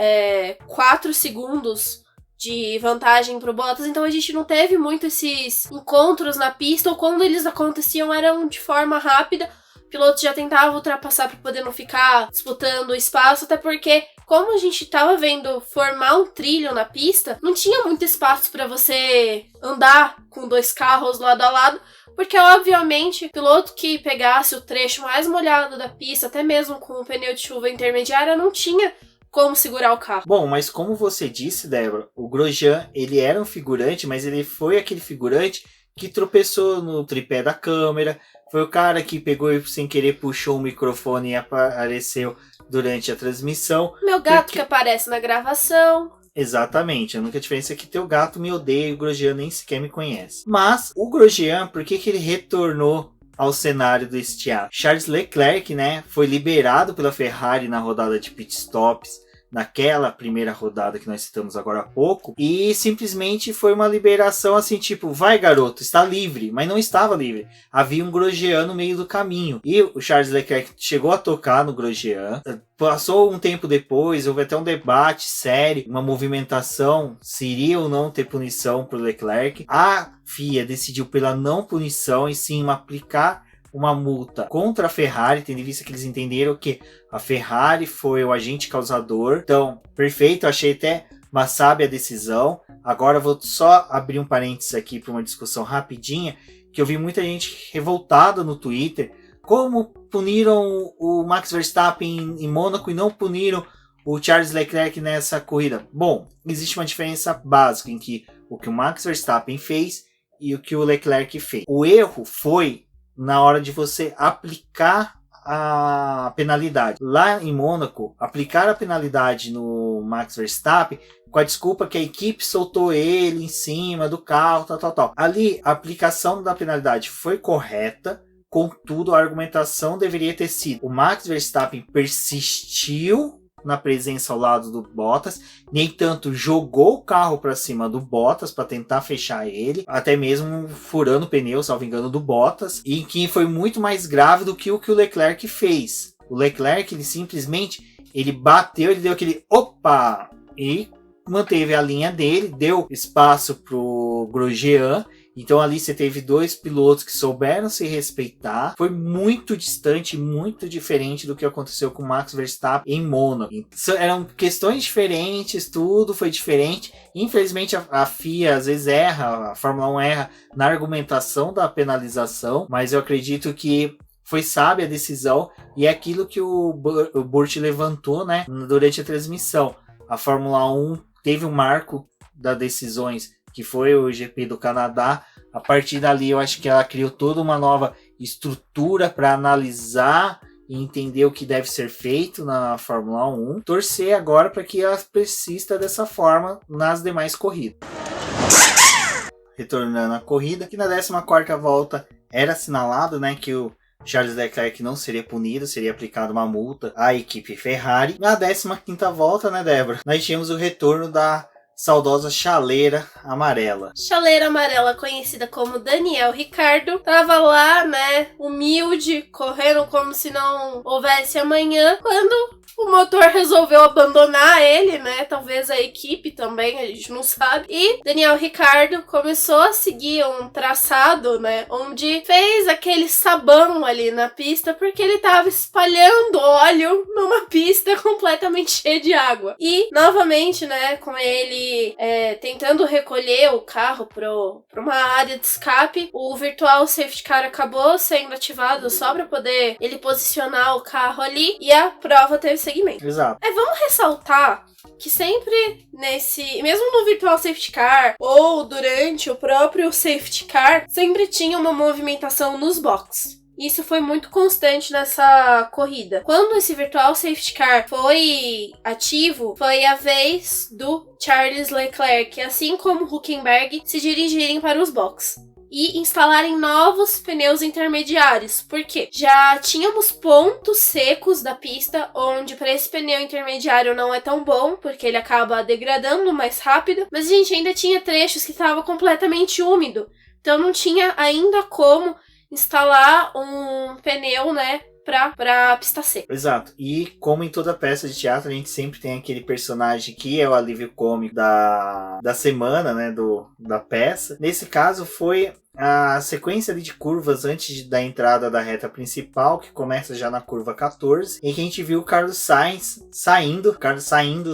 4 segundos de vantagem pro Bottas, então a gente não teve muito esses encontros na pista, ou quando eles aconteciam eram de forma rápida, o piloto já tentava ultrapassar para poder não ficar disputando o espaço, até porque como a gente tava vendo formar um trilho na pista, não tinha muito espaço para você andar com 2 carros lado a lado, porque obviamente o piloto que pegasse o trecho mais molhado da pista, até mesmo com o pneu de chuva intermediária, não tinha como segurar o carro. Bom, mas como você disse, Débora, o Grosjean, ele era um figurante, mas ele foi aquele figurante que tropeçou no tripé da câmera, foi o cara que pegou e sem querer puxou o microfone e apareceu durante a transmissão. Meu gato que aparece na gravação. Exatamente, a única diferença é que teu gato me odeia e o Grosjean nem sequer me conhece. Mas o Grosjean, por que ele retornou ao cenário do estiar? Charles Leclerc, né, foi liberado pela Ferrari na rodada de pitstops, naquela primeira rodada que nós citamos agora há pouco, e simplesmente foi uma liberação assim, tipo, vai garoto, está livre, mas não estava livre. Havia um Grosjean no meio do caminho, e o Charles Leclerc chegou a tocar no Grosjean. Passou um tempo depois, houve até um debate sério, uma movimentação, se iria ou não ter punição para o Leclerc. A FIA decidiu pela não punição e sim aplicar uma multa contra a Ferrari, tendo em vista que eles entenderam que a Ferrari foi o agente causador. Então, perfeito, achei até uma sábia decisão. Agora vou só abrir um parênteses aqui para uma discussão rapidinha, que eu vi muita gente revoltada no Twitter. Como puniram o Max Verstappen em Mônaco e não puniram o Charles Leclerc nessa corrida? Bom, existe uma diferença básica em que o que o Max Verstappen fez e o que o Leclerc fez. O erro foi na hora de você aplicar a penalidade. Lá em Mônaco, aplicar a penalidade no Max Verstappen com a desculpa que a equipe soltou ele em cima do carro, tal. Ali, a aplicação da penalidade foi correta, contudo, a argumentação deveria ter sido: o Max Verstappen persistiu na presença ao lado do Bottas, nem tanto jogou o carro para cima do Bottas para tentar fechar ele, até mesmo furando o pneu, salvo engano, do Bottas, e que foi muito mais grave do que o Leclerc fez. O Leclerc, ele simplesmente, ele bateu, ele deu aquele opa, e manteve a linha dele, deu espaço pro Grosjean. Então ali você teve 2 pilotos que souberam se respeitar. Foi muito distante, muito diferente do que aconteceu com o Max Verstappen em Mônaco. Eram questões diferentes, tudo foi diferente. Infelizmente a FIA às vezes erra, a Fórmula 1 erra na argumentação da penalização, mas eu acredito que foi sábia a decisão e é aquilo que o Burt levantou, né, durante a transmissão. A Fórmula 1 teve um marco das decisões, que foi o GP do Canadá. A partir dali eu acho que ela criou toda uma nova estrutura para analisar e entender o que deve ser feito na Fórmula 1. Torcer agora para que ela persista dessa forma nas demais corridas. Retornando à corrida, que na 14ª volta era assinalado, né, que o Charles Leclerc não seria punido, seria aplicada uma multa à equipe Ferrari. Na 15ª volta, né, Débora, nós tínhamos o retorno da saudosa chaleira amarela. Chaleira amarela, conhecida como Daniel Ricciardo, tava lá, né, humilde, correndo como se não houvesse amanhã, quando o motor resolveu abandonar ele, né, talvez a equipe também, a gente não sabe, e Daniel Ricciardo começou a seguir um traçado, né, onde fez aquele sabão ali na pista, porque ele tava espalhando óleo numa pista completamente cheia de água. E, novamente, né, com ele que, tentando recolher o carro pra uma área de escape, o Virtual Safety Car acabou sendo ativado só pra poder ele posicionar o carro ali, e a prova teve seguimento. Exato. Vamos ressaltar que sempre mesmo no Virtual Safety Car ou durante o próprio Safety Car, sempre tinha uma movimentação nos boxes. Isso foi muito constante nessa corrida. Quando esse Virtual Safety Car foi ativo, foi a vez do Charles Leclerc, assim como Hülkenberg, se dirigirem para os boxes e instalarem novos pneus intermediários. Por quê? Já tínhamos pontos secos da pista, onde para esse pneu intermediário não é tão bom, porque ele acaba degradando mais rápido, mas a gente ainda tinha trechos que estava completamente úmido. Então não tinha ainda como instalar um pneu, né, pra pista seca. Exato. E como em toda peça de teatro, a gente sempre tem aquele personagem que é o alívio cômico da semana, né, da peça. Nesse caso foi a sequência ali de curvas antes da entrada da reta principal, que começa já na curva 14, em que a gente viu o Carlos Sainz saindo,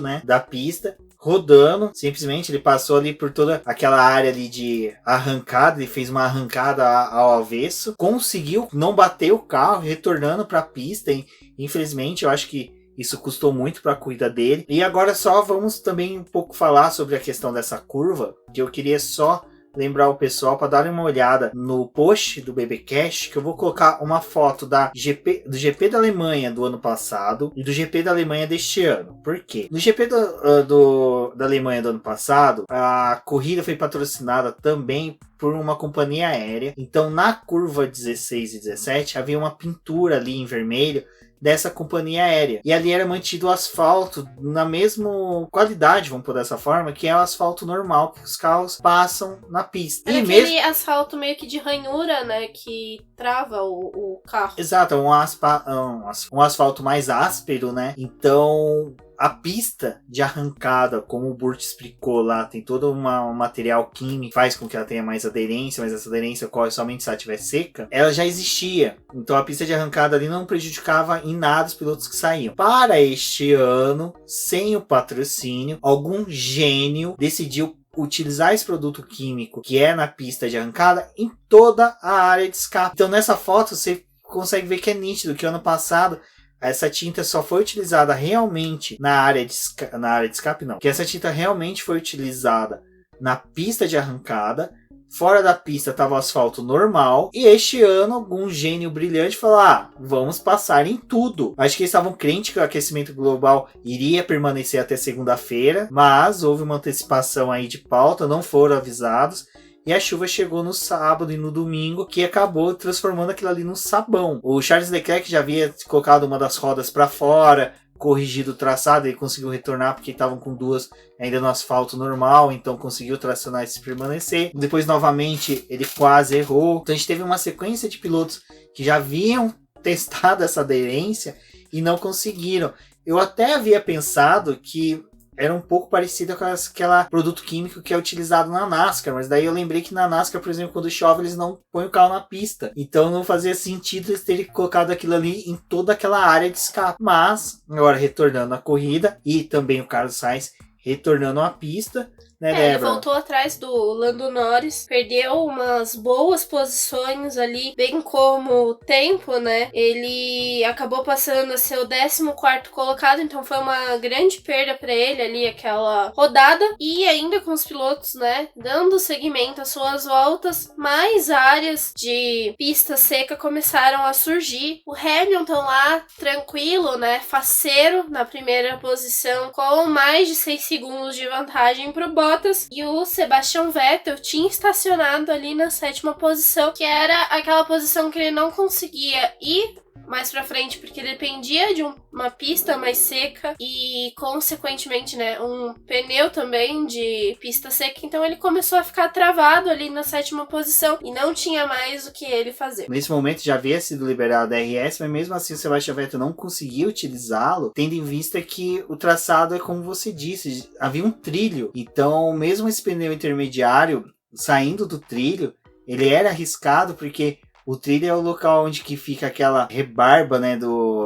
né, da pista, rodando, simplesmente ele passou ali por toda aquela área ali de arrancada, ele fez uma arrancada ao avesso, conseguiu não bater o carro, retornando para a pista, infelizmente eu acho que isso custou muito para a corrida dele. E agora só vamos também um pouco falar sobre a questão dessa curva, que eu queria só lembrar o pessoal para dar uma olhada no post do BBcast, que eu vou colocar uma foto do GP da Alemanha do ano passado e do GP da Alemanha deste ano. Por quê? No GP da Alemanha do ano passado, a corrida foi patrocinada também por uma companhia aérea. Então, na curva 16 e 17, havia uma pintura ali em vermelho dessa companhia aérea. E ali era mantido o asfalto na mesma qualidade, vamos por dessa forma, que é o asfalto normal que os carros passam na pista. Era aquele asfalto meio que de ranhura, né, que trava o carro. Exato, um asfalto mais áspero, né? Então a pista de arrancada, como o Burt explicou lá, tem todo um material químico que faz com que ela tenha mais aderência, mas essa aderência ocorre somente se ela estiver seca. Ela já existia, então a pista de arrancada ali não prejudicava em nada os pilotos que saíam. Para este ano, sem o patrocínio, algum gênio decidiu utilizar esse produto químico que é na pista de arrancada em toda a área de escape. Então nessa foto você consegue ver que é nítido que ano passado essa tinta só foi utilizada realmente na área de escape, não. Que essa tinta realmente foi utilizada na pista de arrancada. Fora da pista estava o asfalto normal. E este ano, algum gênio brilhante falou: vamos passar em tudo. Acho que eles estavam crentes que o aquecimento global iria permanecer até segunda-feira. Mas houve uma antecipação aí de pauta, não foram avisados. E a chuva chegou no sábado e no domingo, que acabou transformando aquilo ali num sabão. O Charles Leclerc já havia colocado uma das rodas para fora, corrigido o traçado, ele conseguiu retornar porque estavam com duas ainda no asfalto normal, então conseguiu tracionar e permanecer. Depois, novamente, ele quase errou. Então a gente teve uma sequência de pilotos que já haviam testado essa aderência e não conseguiram. Eu até havia pensado que era um pouco parecida com aquele produto químico que é utilizado na NASCAR, mas daí eu lembrei que na NASCAR, por exemplo, quando chove, eles não põem o carro na pista. Então não fazia sentido eles terem colocado aquilo ali em toda aquela área de escape. Mas, agora retornando à corrida, e também o Carlos Sainz retornando à pista, né, ele voltou atrás do Lando Norris, perdeu umas boas posições ali, bem como o tempo, né? Ele acabou passando a ser o 14º colocado, então foi uma grande perda para ele ali, aquela rodada. E ainda com os pilotos, né, dando seguimento às suas voltas, mais áreas de pista seca começaram a surgir. O Hamilton lá, tranquilo, né, faceiro na primeira posição, com mais de 6 segundos de vantagem pro Bottas, e o Sebastian Vettel tinha estacionado ali na 7ª posição, que era aquela posição que ele não conseguia ir mais pra frente, porque dependia de uma pista mais seca e, consequentemente, né, um pneu também de pista seca. Então ele começou a ficar travado ali na 7ª posição e não tinha mais o que ele fazer. Nesse momento já havia sido liberado a DRS, mas mesmo assim o Sebastian Vettel não conseguia utilizá-lo, tendo em vista que o traçado é como você disse, havia um trilho. Então mesmo esse pneu intermediário saindo do trilho, ele era arriscado porque O trilho é o local onde que fica aquela rebarba, né,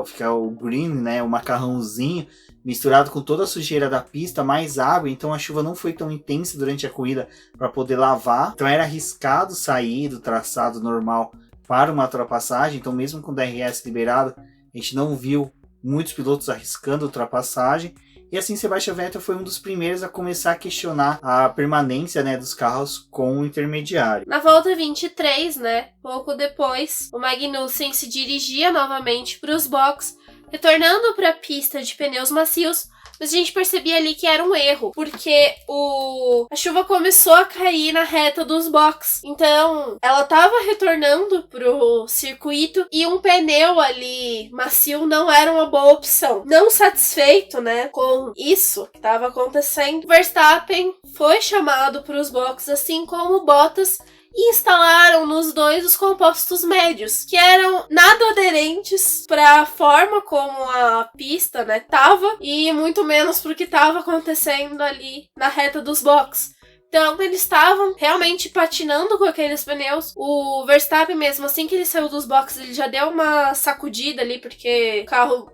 fica o green, né, o macarrãozinho, misturado com toda a sujeira da pista, mais água, então a chuva não foi tão intensa durante a corrida para poder lavar, então era arriscado sair do traçado normal para uma ultrapassagem, então mesmo com o DRS liberado, a gente não viu muitos pilotos arriscando ultrapassagem, e assim Sebastian Vettel foi um dos primeiros a começar a questionar a permanência, né, dos carros com o intermediário. Na volta 23, né, pouco depois, o Magnussen se dirigia novamente para os boxes, retornando para a pista de pneus macios, mas a gente percebia ali que era um erro, porque a chuva começou a cair na reta dos boxes. Então, ela estava retornando pro circuito e um pneu ali macio não era uma boa opção. Não satisfeito, né, com isso que estava acontecendo, Verstappen foi chamado para os boxes, assim como Bottas, e instalaram nos dois os compostos médios, que eram nada aderentes para a forma como a pista, né, tava, e muito menos pro que estava acontecendo ali na reta dos boxes. Então, eles estavam realmente patinando com aqueles pneus. O Verstappen mesmo, assim que ele saiu dos boxes, ele já deu uma sacudida ali, porque o carro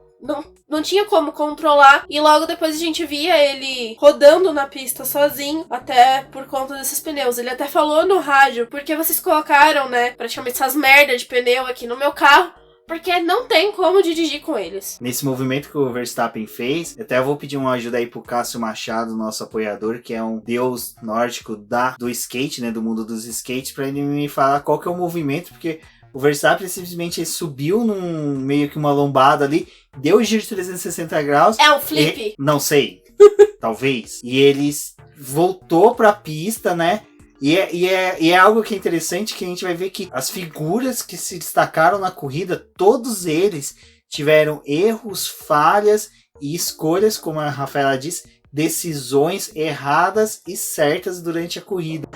não tinha como controlar, e logo depois a gente via ele rodando na pista sozinho, até por conta desses pneus. Ele até falou no rádio, porque vocês colocaram, né, praticamente essas merdas de pneu aqui no meu carro, porque não tem como dirigir com eles. Nesse movimento que o Verstappen fez, até vou pedir uma ajuda aí pro Cássio Machado, nosso apoiador, que é um deus nórdico do skate, né, do mundo dos skates, pra ele me falar qual que é o movimento, porque o Verstappen simplesmente subiu meio que uma lombada ali, deu o giro de 360 graus. É um flip? Não sei. Talvez. E ele voltou pra pista, né? E é algo que é interessante, que a gente vai ver que as figuras que se destacaram na corrida, todos eles tiveram erros, falhas e escolhas, como a Rafaela disse, decisões erradas e certas durante a corrida.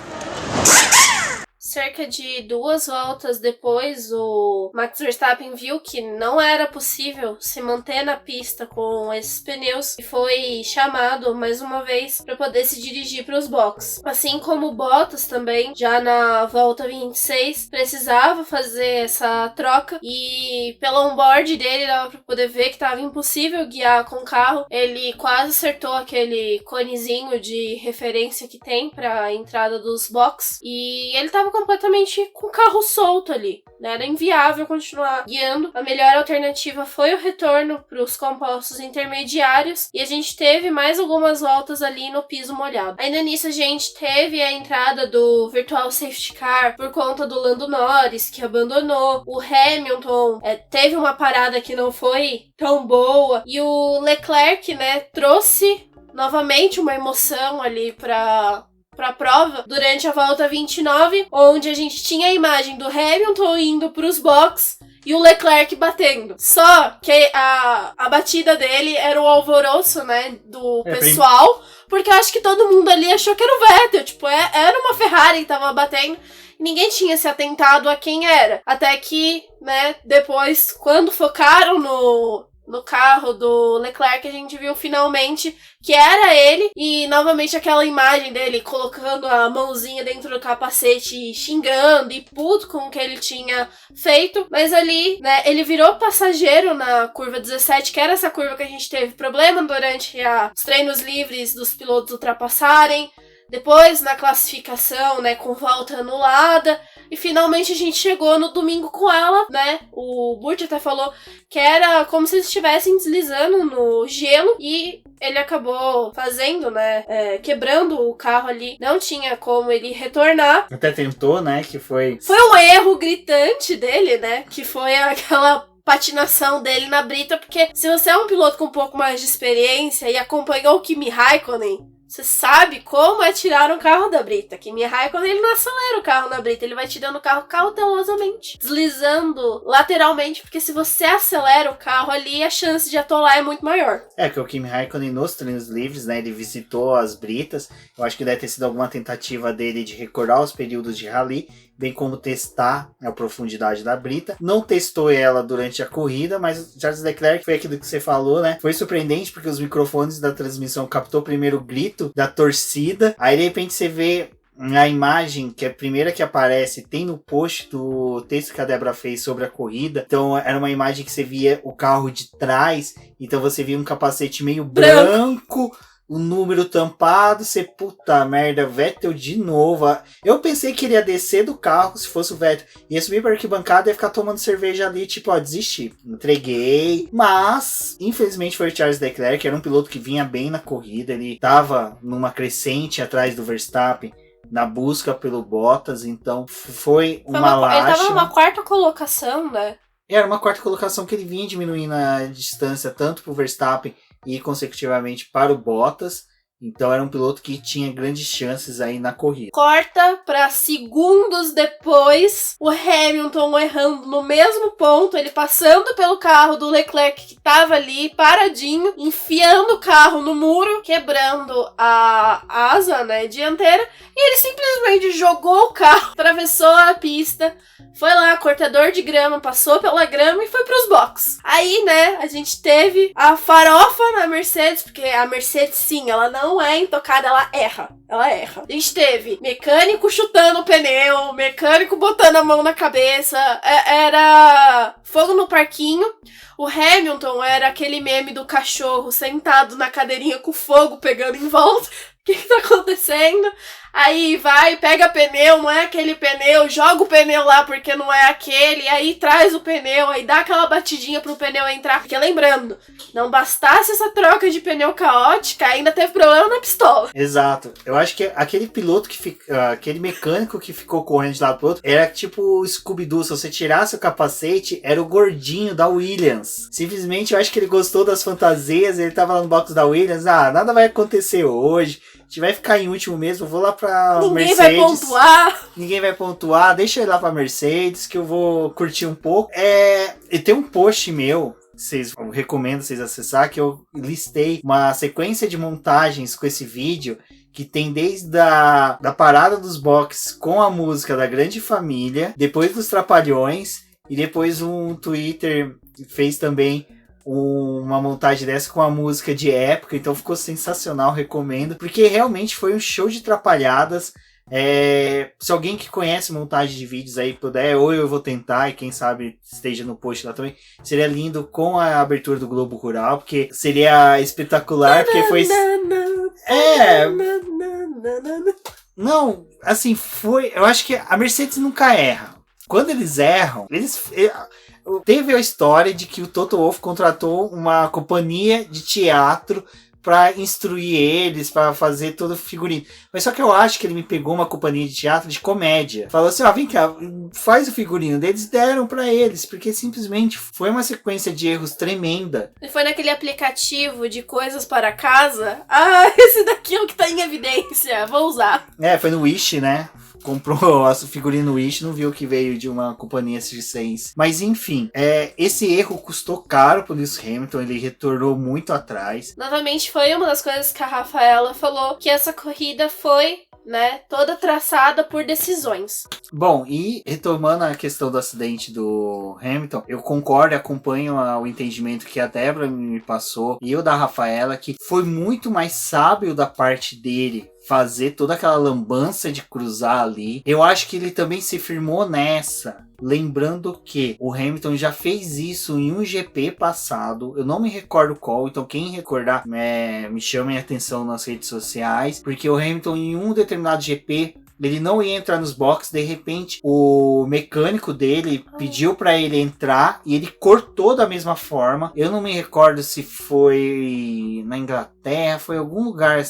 Cerca de 2 voltas depois, o Max Verstappen viu que não era possível se manter na pista com esses pneus e foi chamado mais uma vez para poder se dirigir para os boxes. Assim como o Bottas também, já na volta 26, precisava fazer essa troca e pelo onboard dele dava para poder ver que estava impossível guiar com o carro. Ele quase acertou aquele conezinho de referência que tem para a entrada dos boxes e ele estava completamente com o carro solto ali, né? Era inviável continuar guiando. A melhor alternativa foi o retorno para os compostos intermediários e a gente teve mais algumas voltas ali no piso molhado. Ainda nisso a gente teve a entrada do Virtual Safety Car por conta do Lando Norris, que abandonou. O Hamilton teve uma parada que não foi tão boa e o Leclerc, né, trouxe novamente uma emoção ali para a prova durante a volta 29, onde a gente tinha a imagem do Hamilton indo para os boxes e o Leclerc batendo. Só que a batida dele era o alvoroço, né, do pessoal, porque eu acho que todo mundo ali achou que era o Vettel, tipo, era uma Ferrari que tava batendo. Ninguém tinha se atentado a quem era. Até que, né, depois, quando focaram no carro do Leclerc, a gente viu finalmente que era ele, e novamente aquela imagem dele colocando a mãozinha dentro do capacete e xingando e puto com o que ele tinha feito, mas ali, né, ele virou passageiro na curva 17, que era essa curva que a gente teve problema durante os treinos livres dos pilotos ultrapassarem, depois na classificação, né, com volta anulada, e finalmente a gente chegou no domingo com ela, né, o Burt até falou que era como se eles estivessem deslizando no gelo, e ele acabou fazendo, né, quebrando o carro ali, não tinha como ele retornar. Até tentou, né, que foi um erro gritante dele, né, que foi aquela patinação dele na brita, porque se você é um piloto com um pouco mais de experiência e acompanhou o Kimi Raikkonen, você sabe como é tirar um carro da brita. Kimi Raikkonen, ele não acelera o carro na brita, ele vai tirando o carro cautelosamente, deslizando lateralmente, porque se você acelera o carro ali, a chance de atolar é muito maior. Que o Kimi Raikkonen nos treinos livres, né, ele visitou as britas, eu acho que deve ter sido alguma tentativa dele de recordar os períodos de rally, bem como testar a profundidade da brita. Não testou ela durante a corrida, mas Charles Leclerc, foi aquilo que você falou, né? Foi surpreendente porque os microfones da transmissão captou primeiro o grito da torcida, aí de repente você vê a imagem, que é a primeira que aparece, tem no post do texto que a Débora fez sobre a corrida. Então era uma imagem que você via o carro de trás, então você via um capacete meio branco, o número tampado, você, puta merda, Vettel de novo. Eu pensei que ele ia descer do carro, se fosse o Vettel, ia subir pra arquibancada e ia ficar tomando cerveja ali, tipo, ó, desisti, entreguei. Mas, infelizmente foi o Charles Leclerc, que era um piloto que vinha bem na corrida, ele tava numa crescente atrás do Verstappen, na busca pelo Bottas, então foi uma lástima. Ele tava numa quarta colocação, né? Era uma quarta colocação que ele vinha diminuindo a distância tanto pro Verstappen e consecutivamente para o Bottas. Então era um piloto que tinha grandes chances aí na corrida. Corta para segundos depois, o Hamilton errando no mesmo ponto, ele passando pelo carro do Leclerc que tava ali paradinho, enfiando o carro no muro, quebrando a asa, né, dianteira, e ele simplesmente jogou o carro, atravessou a pista, foi lá, cortador de grama, passou pela grama e foi pros boxes. Aí, né, a gente teve a farofa na Mercedes, porque a Mercedes, sim, ela não é intocada, ela erra. A gente teve mecânico chutando o pneu, mecânico botando a mão na cabeça, era fogo no parquinho. O Hamilton era aquele meme do cachorro sentado na cadeirinha com fogo pegando em volta. O que tá acontecendo? Aí vai, pega pneu, não é aquele pneu, joga o pneu lá porque não é aquele, aí traz o pneu, aí dá aquela batidinha pro pneu entrar. Porque lembrando, não bastasse essa troca de pneu caótica, ainda teve problema na pistola. Exato. Eu acho que aquele piloto aquele mecânico que ficou correndo de lado pro outro, era tipo o Scooby-Doo. Se você tirasse o capacete, era o gordinho da Williams. Simplesmente eu acho que ele gostou das fantasias, ele tava lá no box da Williams, nada vai acontecer hoje. A gente vai ficar em último mesmo, vou lá pra Ninguém Mercedes. Ninguém vai pontuar, deixa eu ir lá pra Mercedes, que eu vou curtir um pouco. E tem um post meu, eu recomendo vocês acessar, que eu listei uma sequência de montagens com esse vídeo, que tem desde da parada dos boxes com a música da Grande Família, depois dos Trapalhões, e depois um Twitter fez também uma montagem dessa com a música de época, então ficou sensacional, recomendo, porque realmente foi um show de trapalhadas. Se alguém que conhece montagem de vídeos aí puder, ou eu vou tentar, e quem sabe esteja no post lá também, seria lindo com a abertura do Globo Rural, porque seria espetacular, porque foi... Não, assim, eu acho que a Mercedes nunca erra. Quando eles erram, teve a história de que o Toto Wolff contratou uma companhia de teatro para instruir eles, para fazer todo o figurino. Mas só que eu acho que ele me pegou uma companhia de teatro de comédia. Falou assim, vem cá, faz o figurino. Eles deram para eles, porque simplesmente foi uma sequência de erros tremenda. E foi naquele aplicativo de coisas para casa. Esse daqui é o que tá em evidência, vou usar. Foi no Wish, né? Comprou a figurina no Wish, não viu que veio de uma companhia circense. Mas enfim, esse erro custou caro pro Lewis Hamilton, ele retornou muito atrás. Novamente foi uma das coisas que a Rafaela falou, que essa corrida foi, né, toda traçada por decisões. Bom, e retomando a questão do acidente do Hamilton, eu concordo e acompanho o entendimento que a Débora me passou e o da Rafaela, que foi muito mais sábio da parte dele fazer toda aquela lambança de cruzar ali. Eu acho que ele também se firmou nessa, lembrando que o Hamilton já fez isso em um GP passado, eu não me recordo qual, então quem recordar me chamem a atenção nas redes sociais, porque o Hamilton em um determinado GP ele não ia entrar nos boxes, de repente o mecânico dele pediu para ele entrar e ele cortou da mesma forma. Eu não me recordo se foi na Inglaterra, foi em algum lugar,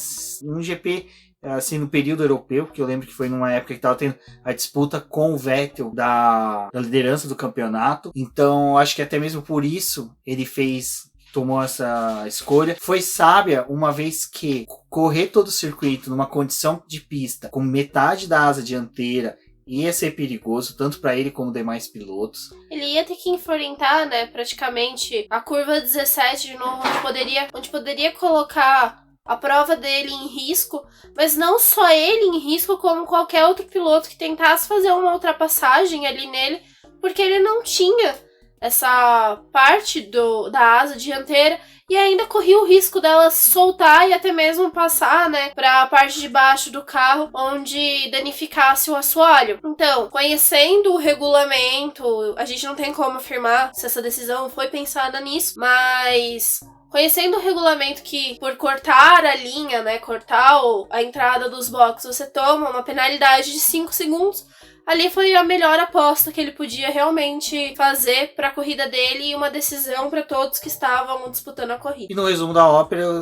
num GP assim no período europeu, porque eu lembro que foi numa época que estava tendo a disputa com o Vettel da liderança do campeonato. Então acho que até mesmo por isso ele tomou essa escolha. Foi sábia, uma vez que correr todo o circuito numa condição de pista com metade da asa dianteira ia ser perigoso, tanto para ele como demais pilotos. Ele ia ter que enfrentar, né, praticamente a curva 17 de novo, onde poderia colocar a prova dele em risco, mas não só ele em risco, como qualquer outro piloto que tentasse fazer uma ultrapassagem ali nele, porque ele não tinha essa parte da asa dianteira e ainda corria o risco dela soltar e até mesmo passar, né, pra parte de baixo do carro, onde danificasse o assoalho. Então, conhecendo o regulamento, a gente não tem como afirmar se essa decisão foi pensada nisso, mas conhecendo o regulamento que por cortar a linha, né, cortar a entrada dos boxes, você toma uma penalidade de 5 segundos, ali foi a melhor aposta que ele podia realmente fazer para a corrida dele e uma decisão para todos que estavam disputando a corrida. E no resumo da ópera,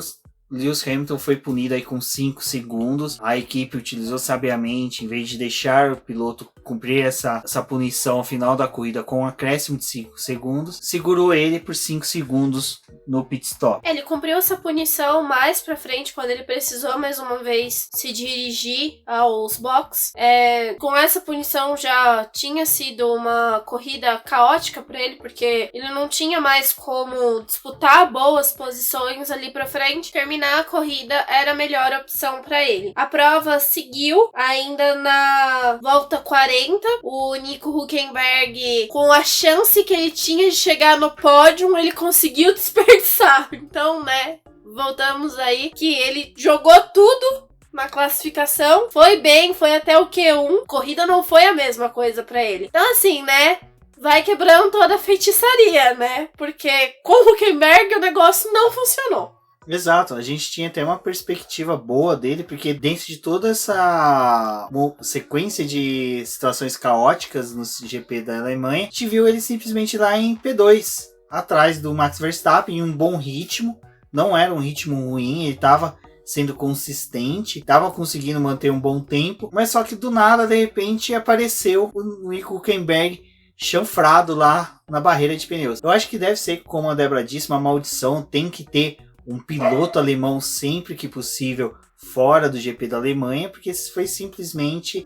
Lewis Hamilton foi punido aí com 5 segundos. A equipe utilizou sabiamente, em vez de deixar o piloto cumprir essa punição ao final da corrida com um acréscimo de 5 segundos, segurou ele por 5 segundos no pit stop. Ele cumpriu essa punição mais pra frente, quando ele precisou mais uma vez se dirigir aos boxes. Com essa punição já tinha sido uma corrida caótica pra ele, porque ele não tinha mais como disputar boas posições ali pra frente. Terminar a corrida era a melhor opção pra ele. A prova seguiu ainda na volta 40. O Nico Hülkenberg, com a chance que ele tinha de chegar no pódio, ele conseguiu desperdiçar. Então, né, voltamos aí que ele jogou tudo na classificação, foi bem, foi até o Q1. Corrida não foi a mesma coisa pra ele. Então, assim, né, vai quebrando toda a feitiçaria, né, porque com o Hülkenberg o negócio não funcionou. Exato, a gente tinha até uma perspectiva boa dele, porque dentro de toda essa sequência de situações caóticas no GP da Alemanha, a gente viu ele simplesmente lá em P2, atrás do Max Verstappen, em um bom ritmo. Não era um ritmo ruim, ele estava sendo consistente, estava conseguindo manter um bom tempo, mas só que do nada, de repente, apareceu o Nico Hülkenberg chanfrado lá na barreira de pneus. Eu acho que deve ser, como a Débora disse, uma maldição, tem que ter um piloto alemão sempre que possível fora do GP da Alemanha, porque foi simplesmente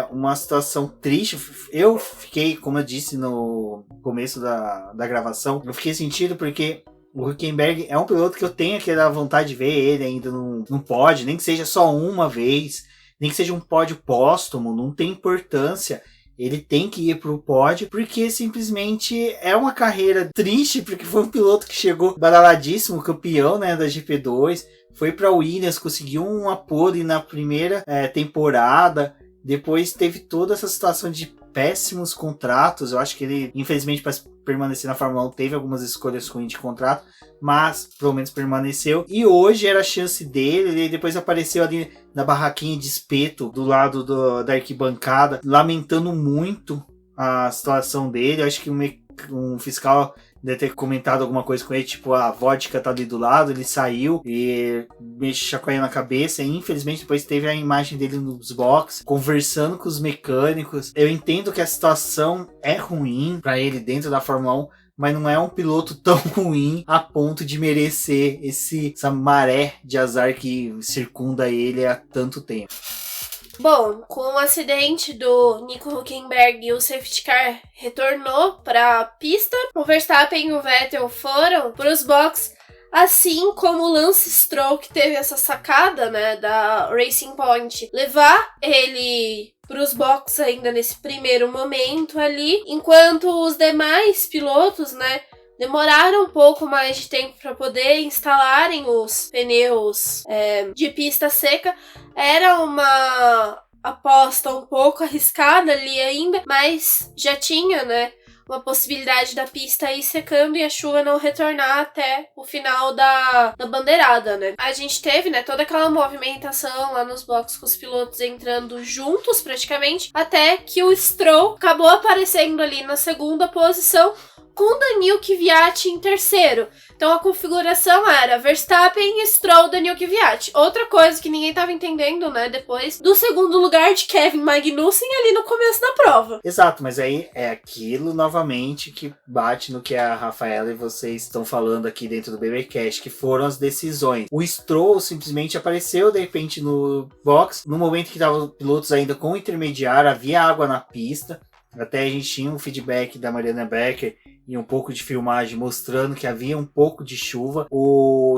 uma situação triste. Eu fiquei, como eu disse no começo da gravação, eu fiquei sentido porque o Hülkenberg é um piloto que eu tenho aquela vontade de ver ele ainda no pódio, nem que seja só uma vez, nem que seja um pódio póstumo, não tem importância. Ele tem que ir pro pódio, porque simplesmente é uma carreira triste, porque foi um piloto que chegou badaladíssimo, campeão, né, da GP2, foi pra Williams, conseguiu uma pole na primeira temporada, depois teve toda essa situação de péssimos contratos. Eu acho que ele, infelizmente, para permanecer na Fórmula 1, teve algumas escolhas ruins de contrato, mas pelo menos permaneceu. E hoje era a chance dele, ele depois apareceu ali na barraquinha de espeto, do lado da arquibancada, lamentando muito a situação dele. Eu acho que um fiscal deve ter comentado alguma coisa com ele, tipo, a vodka tá ali do lado, ele saiu e meio chacoalhando a cabeça, e infelizmente depois teve a imagem dele nos boxes, conversando com os mecânicos. Eu entendo que a situação é ruim pra ele dentro da Fórmula 1, mas não é um piloto tão ruim a ponto de merecer essa maré de azar que circunda ele há tanto tempo. Bom, com o acidente do Nico Hülkenberg, o safety car retornou para a pista. O Verstappen e o Vettel foram para os boxes, assim como o Lance Stroll, que teve essa sacada, né, da Racing Point, levar ele para os boxes ainda nesse primeiro momento ali, enquanto os demais pilotos, né, demoraram um pouco mais de tempo para poder instalarem os pneus de pista seca. Era uma aposta um pouco arriscada ali ainda, mas já tinha, né, uma possibilidade da pista ir secando e a chuva não retornar até o final da bandeirada, né. A gente teve, né, toda aquela movimentação lá nos boxes com os pilotos entrando juntos praticamente, até que o Stroll acabou aparecendo ali na segunda posição, com Daniil Kvyat em terceiro. Então a configuração era Verstappen, Stroll, Daniil Kvyat. Outra coisa que ninguém tava entendendo, né, depois do segundo lugar de Kevin Magnussen ali no começo da prova. Exato, mas aí é aquilo novamente que bate no que a Rafaela e vocês estão falando aqui dentro do BBcast, que foram as decisões. O Stroll simplesmente apareceu de repente no box, no momento que estavam os pilotos ainda com o intermediário, havia água na pista. Até a gente tinha um feedback da Mariana Becker e um pouco de filmagem mostrando que havia um pouco de chuva.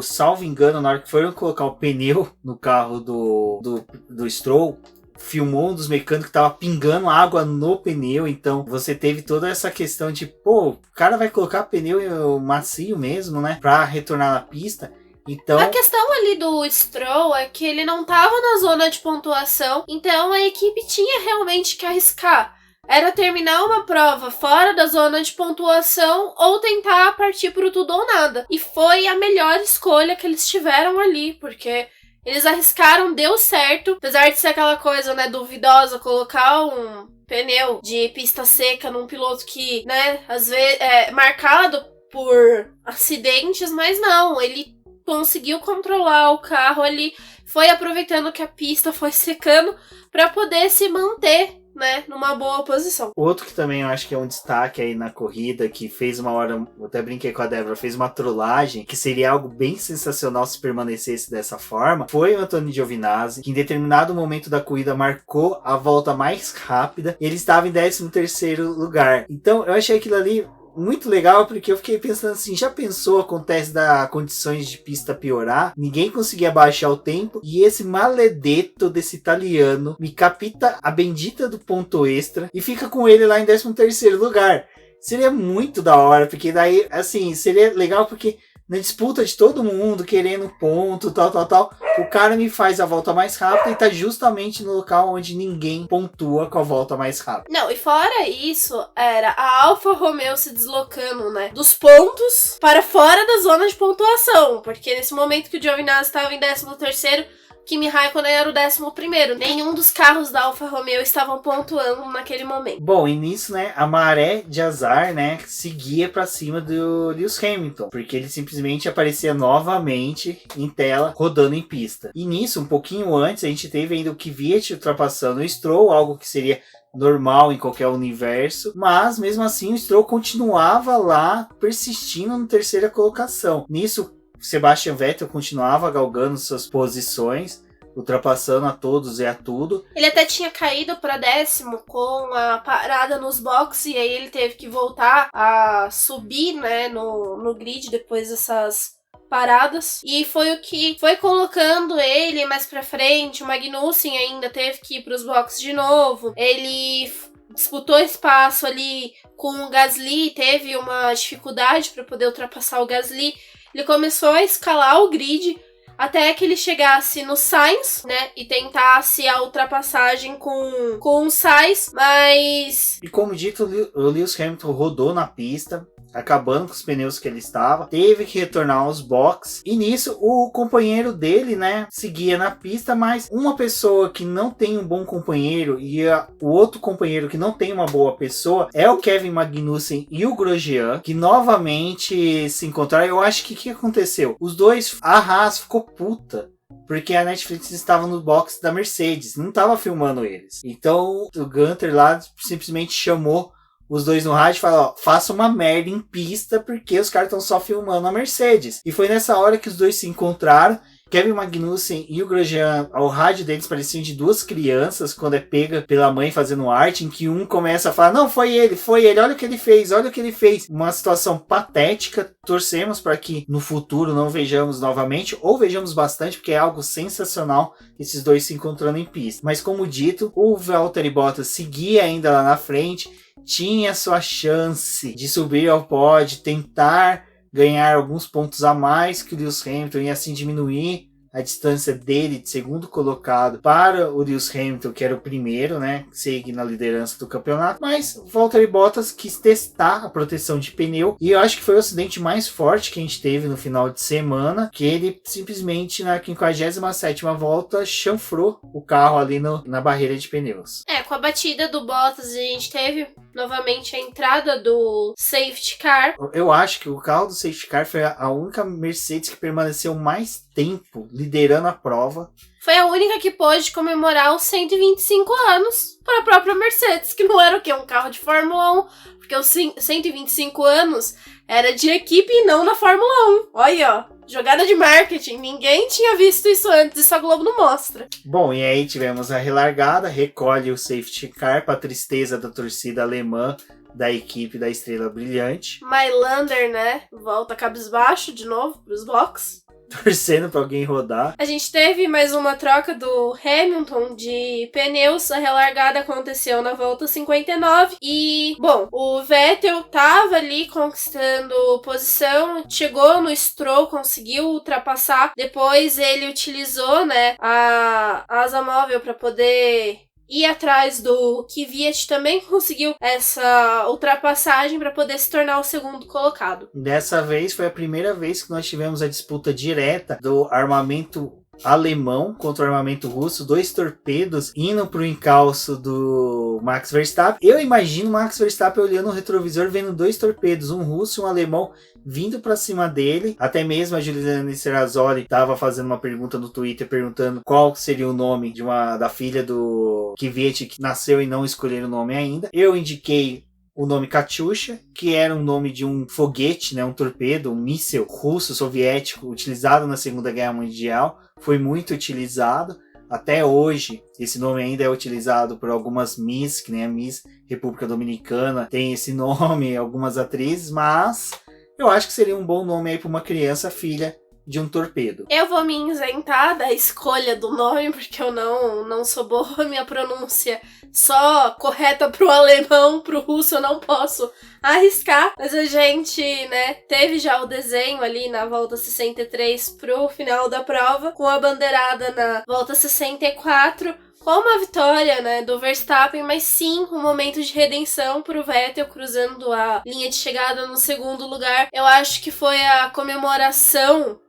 Salvo engano, na hora que foram colocar o pneu no carro do Stroll, filmou um dos mecânicos que tava pingando água no pneu, então você teve toda essa questão de, pô, o cara vai colocar pneu macio mesmo, né, pra retornar na pista. Então, a questão ali do Stroll é que ele não tava na zona de pontuação, então a equipe tinha realmente que arriscar. Era terminar uma prova fora da zona de pontuação ou tentar partir pro tudo ou nada. E foi a melhor escolha que eles tiveram ali, porque eles arriscaram, deu certo. Apesar de ser aquela coisa, né, duvidosa, colocar um pneu de pista seca num piloto que, né, às vezes é marcado por acidentes, mas não, ele conseguiu controlar o carro ali, foi aproveitando que a pista foi secando para poder se manter, né, numa boa posição. Outro que também eu acho que é um destaque aí na corrida, que fez uma hora, eu até brinquei com a Débora, fez uma trollagem, que seria algo bem sensacional se permanecesse dessa forma, foi o Antonio Giovinazzi, que em determinado momento da corrida marcou a volta mais rápida, e ele estava em 13º lugar. Então eu achei aquilo ali muito legal, porque eu fiquei pensando assim, já pensou, acontece das condições de pista piorar, ninguém conseguia baixar o tempo, e esse maledetto desse italiano me capita a bendita do ponto extra, e fica com ele lá em 13º lugar. Seria muito da hora, porque daí, assim, seria legal porque na disputa de todo mundo, querendo ponto, tal, o cara me faz a volta mais rápida e tá justamente no local onde ninguém pontua com a volta mais rápida. Não, e fora isso, era a Alfa Romeo se deslocando, né, dos pontos para fora da zona de pontuação, porque nesse momento que o Giovinazzi estava em 13º, Kimi Raikkonen era o 11º. Nenhum dos carros da Alfa Romeo estavam pontuando naquele momento. Bom, e nisso, né, a maré de azar, né, seguia pra cima do Lewis Hamilton, porque ele simplesmente aparecia novamente em tela, rodando em pista. E nisso, um pouquinho antes, a gente teve ainda o Kvyat ultrapassando o Stroll, algo que seria normal em qualquer universo, mas mesmo assim o Stroll continuava lá, persistindo na 3ª colocação. Nisso, Sebastian Vettel continuava galgando suas posições, ultrapassando a todos e a tudo. Ele até tinha caído para 10º com a parada nos boxes, e aí ele teve que voltar a subir, né, no grid depois dessas paradas. E foi o que foi colocando ele mais pra frente. O Magnussen ainda teve que ir pros boxes de novo. Ele disputou espaço ali com o Gasly, teve uma dificuldade para poder ultrapassar o Gasly. Ele começou a escalar o grid até que ele chegasse no Sainz, né, e tentasse a ultrapassagem com o Sainz, mas... E como dito, o Lewis Hamilton rodou na pista, acabando com os pneus que ele estava, teve que retornar aos boxes, e nisso o companheiro dele, né, seguia na pista, mas uma pessoa que não tem um bom companheiro e o outro companheiro que não tem uma boa pessoa é o Kevin Magnussen e o Grosjean, que novamente se encontraram. Eu acho que o que aconteceu? Os dois, a Haas ficou puta, porque a Netflix estava no box da Mercedes, não estava filmando eles. Então o Gunter lá simplesmente chamou os dois no rádio e falou, ó, faça uma merda em pista, porque os caras estão só filmando a Mercedes. E foi nessa hora que os dois se encontraram. Kevin Magnussen e o Grosjean, ao rádio deles pareciam de duas crianças, quando é pega pela mãe fazendo arte, em que um começa a falar, não, foi ele, olha o que ele fez. Uma situação patética. Torcemos para que no futuro não vejamos novamente, ou vejamos bastante, porque é algo sensacional esses dois se encontrando em pista. Mas como dito, o Valtteri Bottas seguia ainda lá na frente, tinha sua chance de subir ao pódio, tentar ganhar alguns pontos a mais que o Lewis Hamilton e assim diminuir a distância dele de segundo colocado para o Lewis Hamilton, que era o primeiro, né, segue na liderança do campeonato, mas o Valtteri Bottas quis testar a proteção de pneu, e eu acho que foi o acidente mais forte que a gente teve no final de semana, que ele simplesmente na 57ª volta chanfrou o carro ali na barreira de pneus. Com a batida do Bottas a gente teve novamente a entrada do safety car. Eu acho que o carro do safety car foi a única Mercedes que permaneceu mais tempo liderando a prova. Foi a única que pôde comemorar os 125 anos para a própria Mercedes, que não era o quê? Um carro de Fórmula 1, porque os 125 anos era de equipe e não na Fórmula 1. Olha, ó, jogada de marketing, ninguém tinha visto isso antes, isso a Globo não mostra. Bom, e aí tivemos a relargada, recolhe o safety car para tristeza da torcida alemã da equipe da Estrela Brilhante. Mailander, né, volta cabisbaixo de novo pros boxes. torcendo pra alguém rodar. A gente teve mais uma troca do Hamilton de pneus. A relargada aconteceu na volta 59. E, bom, o Vettel tava ali conquistando posição, chegou no Stroll, conseguiu ultrapassar. Depois ele utilizou, né, a asa móvel para poder ir atrás do Kvyat, também conseguiu essa ultrapassagem para poder se tornar o segundo colocado. Dessa vez foi a primeira vez que nós tivemos a disputa direta do armamento alemão contra o armamento russo, 2 torpedos indo pro encalço do Max Verstappen. Eu imagino o Max Verstappen olhando no retrovisor, vendo 2 torpedos, um russo e um alemão, vindo pra cima dele. Até mesmo a Juliana Serrazoli tava fazendo uma pergunta no Twitter, perguntando qual seria o nome da filha do Kvyat, que nasceu e não escolheram o nome ainda. Eu indiquei o nome Katyusha, que era um nome de um foguete, né, um torpedo, um míssil russo soviético utilizado na Segunda Guerra Mundial. Foi muito utilizado. Até hoje, esse nome ainda é utilizado por algumas Miss, que nem a Miss República Dominicana tem esse nome, algumas atrizes, mas eu acho que seria um bom nome aí para uma criança filha de um torpedo. Eu vou me isentar da escolha do nome, porque eu não sou boa, minha pronúncia só correta pro alemão, pro russo eu não posso arriscar. Mas a gente, né, teve já o desenho ali na volta 63 pro final da prova, com a bandeirada na volta 64, com uma vitória, né, do Verstappen, mas sim um momento de redenção pro Vettel, cruzando a linha de chegada no segundo lugar. Eu acho que foi a comemoração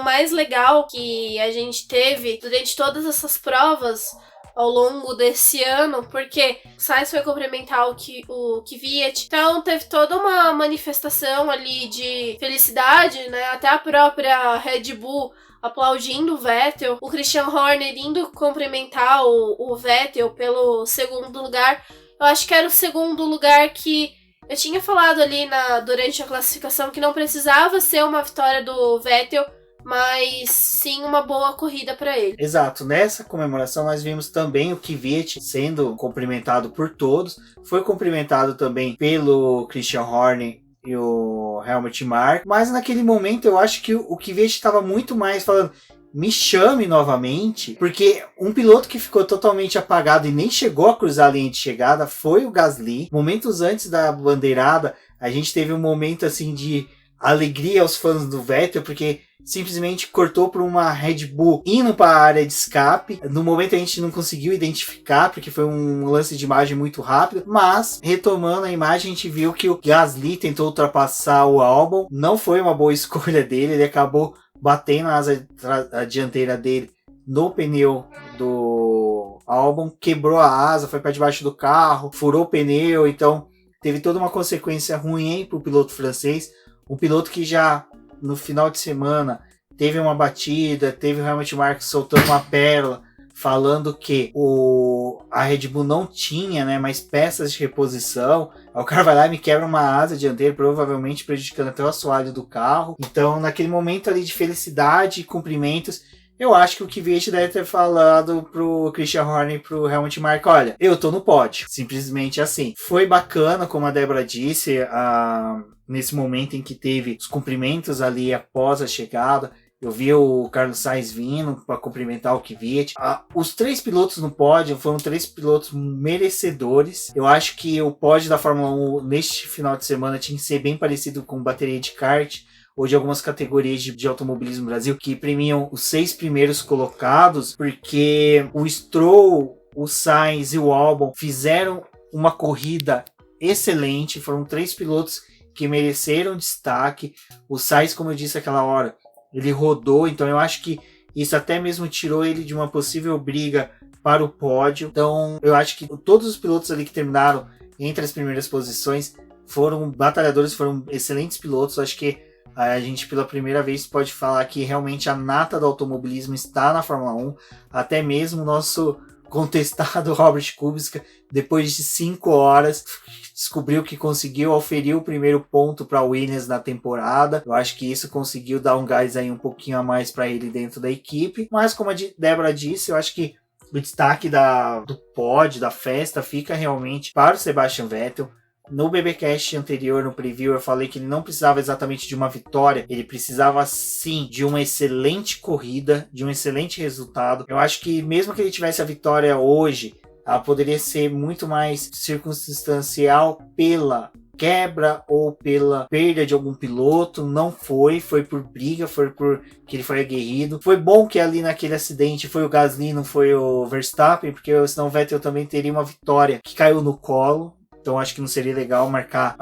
mais legal que a gente teve durante todas essas provas ao longo desse ano, porque o Sainz foi cumprimentar o Kvyat, então teve toda uma manifestação ali de felicidade, né, até a própria Red Bull aplaudindo o Vettel, o Christian Horner indo cumprimentar o Vettel pelo segundo lugar. Eu acho que era o segundo lugar que eu tinha falado ali durante a classificação que não precisava ser uma vitória do Vettel, mas sim uma boa corrida para ele. Exato, nessa comemoração nós vimos também o Kvyat sendo cumprimentado por todos, foi cumprimentado também pelo Christian Horner e o Helmut Marko, mas naquele momento eu acho que o Kvyat estava muito mais falando: me chame novamente, porque um piloto que ficou totalmente apagado e nem chegou a cruzar a linha de chegada foi o Gasly. Momentos antes da bandeirada, a gente teve um momento assim de alegria aos fãs do Vettel, porque simplesmente cortou por uma Red Bull indo para a área de escape. No momento a gente não conseguiu identificar, porque foi um lance de imagem muito rápido, mas retomando a imagem, a gente viu que o Gasly tentou ultrapassar o Albon. Não foi uma boa escolha dele, ele acabou batendo a dianteira dele no pneu do Albon, quebrou a asa, foi para debaixo do carro, furou o pneu, então teve toda uma consequência ruim para o piloto francês, um piloto que já no final de semana teve uma batida, teve o Helmut Marko soltando uma pérola, falando que a Red Bull não tinha, né, mais peças de reposição. Aí o cara vai lá e me quebra uma asa dianteira, provavelmente prejudicando até o assoalho do carro. Então, naquele momento ali de felicidade e cumprimentos, eu acho que o Kvyat deve ter falado pro Christian Horner e pro Helmut Marko: olha, eu tô no pódio. Simplesmente assim. Foi bacana, como a Débora disse, nesse momento em que teve os cumprimentos ali após a chegada. Eu vi o Carlos Sainz vindo para cumprimentar o Kvyat. Os 3 pilotos no pódio foram 3 pilotos merecedores. Eu acho que o pódio da Fórmula 1 neste final de semana tinha que ser bem parecido com bateria de kart ou de algumas categorias de automobilismo no Brasil, que premiam os 6 primeiros colocados, porque o Stroll, o Sainz e o Albon fizeram uma corrida excelente. Foram 3 pilotos que mereceram destaque. O Sainz, como eu disse aquela hora, ele rodou, então eu acho que isso até mesmo tirou ele de uma possível briga para o pódio. Então eu acho que todos os pilotos ali que terminaram entre as primeiras posições foram batalhadores, foram excelentes pilotos. Eu acho que a gente pela primeira vez pode falar que realmente a nata do automobilismo está na Fórmula 1. Até mesmo o nosso contestado Robert Kubica, depois de 5 horas, descobriu que conseguiu oferir o primeiro ponto para Williams na temporada. Eu acho que isso conseguiu dar um gás aí um pouquinho a mais para ele dentro da equipe. Mas como a Débora disse, eu acho que o destaque do pódio, da festa, fica realmente para o Sebastian Vettel. no BBcast anterior, no preview, eu falei que ele não precisava exatamente de uma vitória, ele precisava sim de uma excelente corrida, de um excelente resultado. Eu acho que mesmo que ele tivesse a vitória hoje, ela poderia ser muito mais circunstancial pela quebra ou pela perda de algum piloto. Não foi por briga, foi por que ele foi aguerrido. Foi bom que ali naquele acidente foi o Gasly, não foi o Verstappen, porque senão o Vettel também teria uma vitória que caiu no colo. Então acho que não seria legal marcar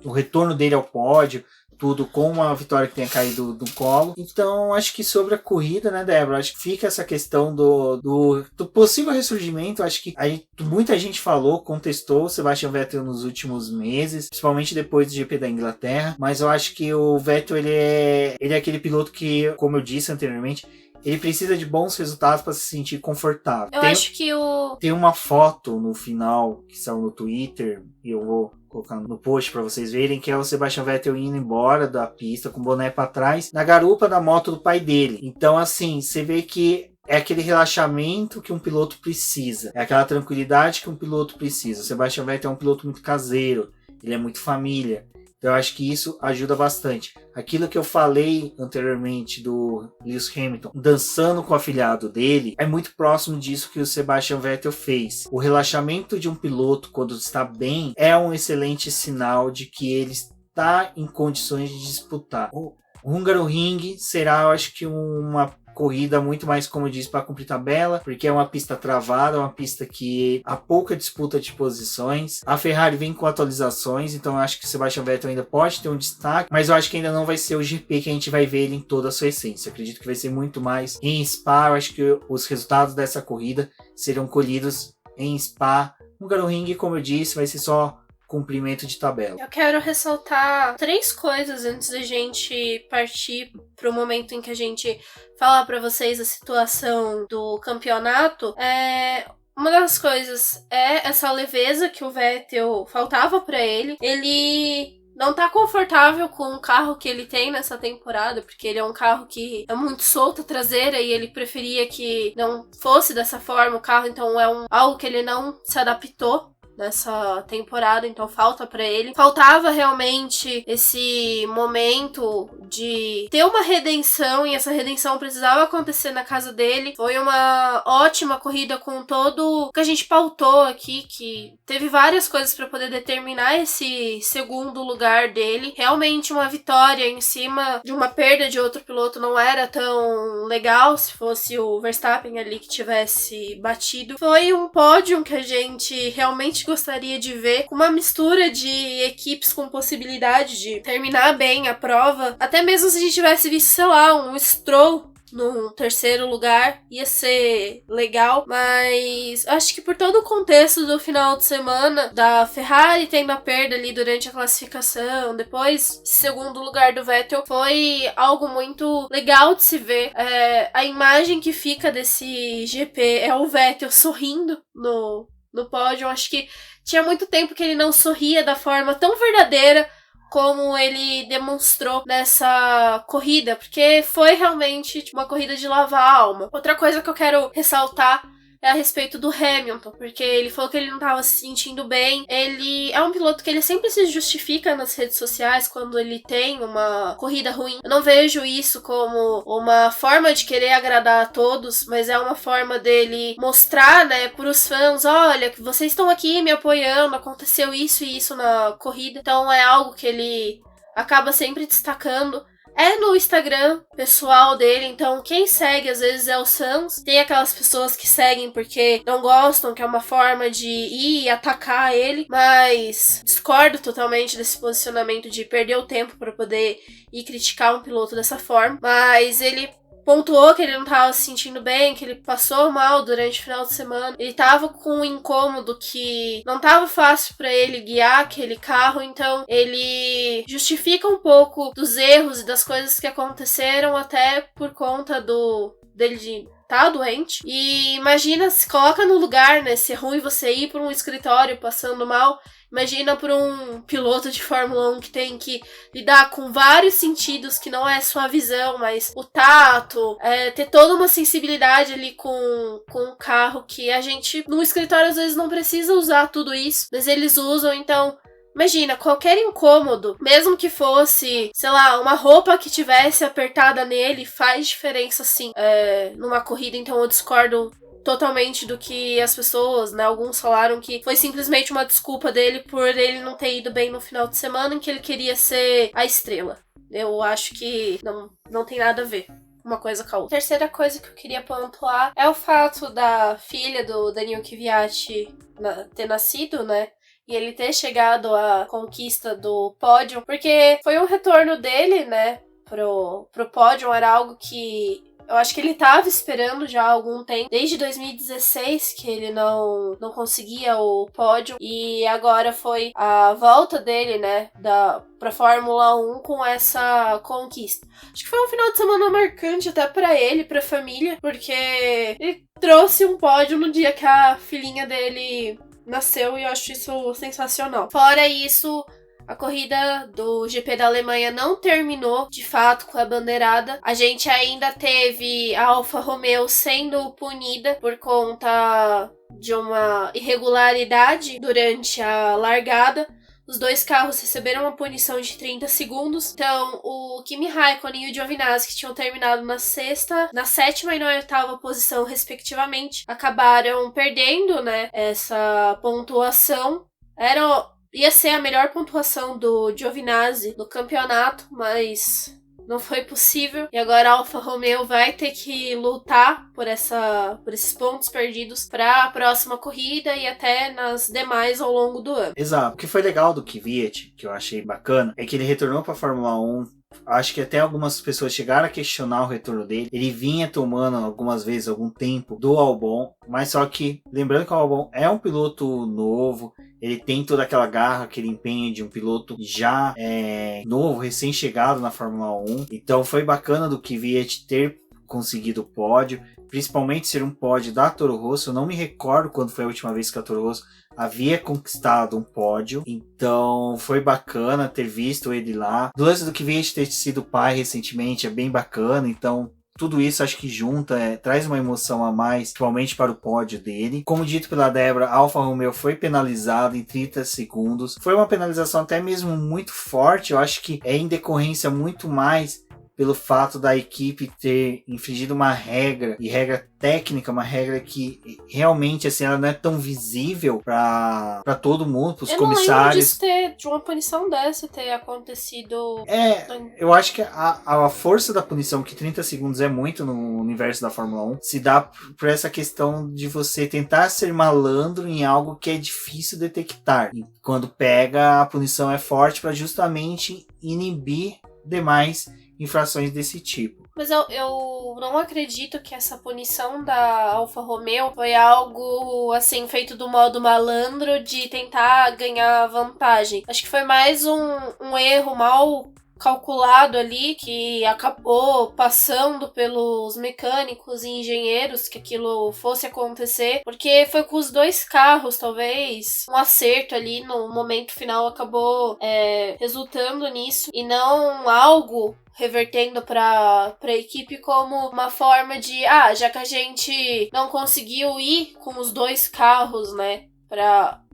o retorno dele ao pódio, tudo com uma vitória que tenha caído do colo. Então, acho que sobre a corrida, né, Débora? Acho que fica essa questão do possível ressurgimento. Acho que muita gente contestou o Sebastian Vettel nos últimos meses, principalmente depois do GP da Inglaterra. Mas eu acho que o Vettel, ele é aquele piloto que, como eu disse anteriormente, ele precisa de bons resultados para se sentir confortável. Acho que Tem uma foto no final que saiu no Twitter, e eu vou colocar no post para vocês verem, que é o Sebastian Vettel indo embora da pista com o boné para trás, na garupa da moto do pai dele. Então, assim, você vê que é aquele relaxamento que um piloto precisa, é aquela tranquilidade que um piloto precisa. O Sebastian Vettel é um piloto muito caseiro, ele é muito família. Então eu acho que isso ajuda bastante. Aquilo que eu falei anteriormente do Lewis Hamilton dançando com o afilhado dele, é muito próximo disso que o Sebastian Vettel fez. O relaxamento de um piloto quando está bem é um excelente sinal de que ele está em condições de disputar. O Hungaroring será, eu acho que uma corrida muito mais, como eu disse, para cumprir tabela, porque é uma pista travada, uma pista que há pouca disputa de posições. A Ferrari vem com atualizações, então eu acho que o Sebastian Vettel ainda pode ter um destaque, mas eu acho que ainda não vai ser o GP que a gente vai ver ele em toda a sua essência. Eu acredito que vai ser muito mais em Spa. Eu acho que os resultados dessa corrida serão colhidos em Spa. Hungaroring, como eu disse, vai ser só cumprimento de tabela. Eu quero ressaltar 3 coisas antes da gente partir para o momento em que a gente falar para vocês a situação do campeonato. Uma das coisas é essa leveza que o Vettel faltava para ele. Ele não tá confortável com o carro que ele tem nessa temporada, porque ele é um carro que é muito solto a traseira e ele preferia que não fosse dessa forma o carro, então algo que ele não se adaptou nessa temporada, então falta pra ele. Faltava realmente esse momento de ter uma redenção, e essa redenção precisava acontecer na casa dele. Foi uma ótima corrida com todo o que a gente pautou aqui, que teve várias coisas para poder determinar esse segundo lugar dele. Realmente uma vitória em cima de uma perda de outro piloto não era tão legal se fosse o Verstappen ali que tivesse batido. Foi um pódio que a gente realmente gostaria de ver, com uma mistura de equipes com possibilidade de terminar bem a prova. Até mesmo se a gente tivesse visto, sei lá, um Stroll no terceiro lugar, ia ser legal, mas acho que por todo o contexto do final de semana, da Ferrari tendo a perda ali durante a classificação, depois segundo lugar do Vettel, foi algo muito legal de se ver. A imagem que fica desse GP é o Vettel sorrindo no pódio. Eu acho que tinha muito tempo que ele não sorria da forma tão verdadeira como ele demonstrou nessa corrida, porque foi realmente uma corrida de lavar a alma. Outra coisa que eu quero ressaltar é a respeito do Hamilton, porque ele falou que ele não estava se sentindo bem. Ele é um piloto que ele sempre se justifica nas redes sociais quando ele tem uma corrida ruim. Eu não vejo isso como uma forma de querer agradar a todos, mas é uma forma dele mostrar, né, para os fãs: olha, que vocês estão aqui me apoiando, aconteceu isso e isso na corrida. Então é algo que ele acaba sempre destacando. É no Instagram pessoal dele, então quem segue às vezes é o Sans. Tem aquelas pessoas que seguem porque não gostam, que é uma forma de ir atacar ele, mas discordo totalmente desse posicionamento de perder o tempo para poder ir criticar um piloto dessa forma. Mas ele pontuou que ele não estava se sentindo bem, que ele passou mal durante o final de semana. Ele estava com um incômodo que não estava fácil para ele guiar aquele carro, então ele justifica um pouco dos erros e das coisas que aconteceram, até por conta dele de tá doente. E imagina, se coloca no lugar, né, se é ruim você ir para um escritório passando mal. Imagina por um piloto de Fórmula 1 que tem que lidar com vários sentidos, que não é só a visão, mas o tato, ter toda uma sensibilidade ali com o carro, que a gente no escritório às vezes não precisa usar tudo isso, mas eles usam. Então Imagina, qualquer incômodo, mesmo que fosse, sei lá, uma roupa que tivesse apertada nele, faz diferença sim, numa corrida. Então eu discordo totalmente do que as pessoas, né, alguns falaram que foi simplesmente uma desculpa dele por ele não ter ido bem no final de semana, em que ele queria ser a estrela. Eu acho que não tem nada a ver uma coisa com a outra. Terceira coisa que eu queria pontuar é o fato da filha do Daniil Kvyat ter nascido, né? E ele ter chegado à conquista do pódio, porque foi um retorno dele, né, pro pódio, era algo que eu acho que ele tava esperando já há algum tempo, desde 2016 que ele não conseguia o pódio, e agora foi a volta dele, né, pra Fórmula 1 com essa conquista. Acho que foi um final de semana marcante até pra ele, pra família, porque ele trouxe um pódio no dia que a filhinha dele nasceu, e eu acho isso sensacional. Fora isso, a corrida do GP da Alemanha não terminou, de fato, com a bandeirada. A gente ainda teve a Alfa Romeo sendo punida por conta de uma irregularidade durante a largada. Os dois carros receberam uma punição de 30 segundos. Então, o Kimi Raikkonen e o Giovinazzi, que tinham terminado na sétima e na oitava posição, respectivamente, acabaram perdendo, né, essa pontuação. Ia ser a melhor pontuação do Giovinazzi no campeonato, mas não foi possível. E agora a Alfa Romeo vai ter que lutar por esses pontos perdidos para a próxima corrida e até nas demais ao longo do ano. Exato. O que foi legal do Kvyat, que eu achei bacana, é que ele retornou para a Fórmula 1. Acho que até algumas pessoas chegaram a questionar o retorno dele. Ele vinha tomando algumas vezes algum tempo do Albon, mas só que, lembrando que o Albon é um piloto novo, ele tem toda aquela garra, aquele empenho de um piloto já novo, recém-chegado na Fórmula 1. Então foi bacana do Kvyat ter conseguido o pódio, principalmente ser um pódio da Toro Rosso. Eu não me recordo quando foi a última vez que a Toro Rosso havia conquistado um pódio, então foi bacana ter visto ele lá. Do lance do Kvyat ter sido pai recentemente é bem bacana, então tudo isso acho que junta, traz uma emoção a mais, principalmente para o pódio dele. Como dito pela Débora, a Alfa Romeo foi penalizada em 30 segundos. Foi uma penalização até mesmo muito forte, eu acho que é em decorrência muito mais pelo fato da equipe ter infringido uma regra, e regra técnica, uma regra que realmente assim, ela não é tão visível para todo mundo, para os comissários. Eu não lembro de uma punição dessa ter acontecido. Eu acho que a força da punição, que 30 segundos é muito no universo da Fórmula 1, se dá por essa questão de você tentar ser malandro em algo que é difícil detectar. E quando pega, a punição é forte para justamente inibir demais infrações desse tipo. Mas eu não acredito que essa punição da Alfa Romeo foi algo, assim, feito do modo malandro de tentar ganhar vantagem. Acho que foi mais um erro mal calculado ali, que acabou passando pelos mecânicos e engenheiros que aquilo fosse acontecer, porque foi com os dois carros, talvez um acerto ali no momento final acabou resultando nisso, e não algo revertendo para a equipe como uma forma de, já que a gente não conseguiu ir com os dois carros, né,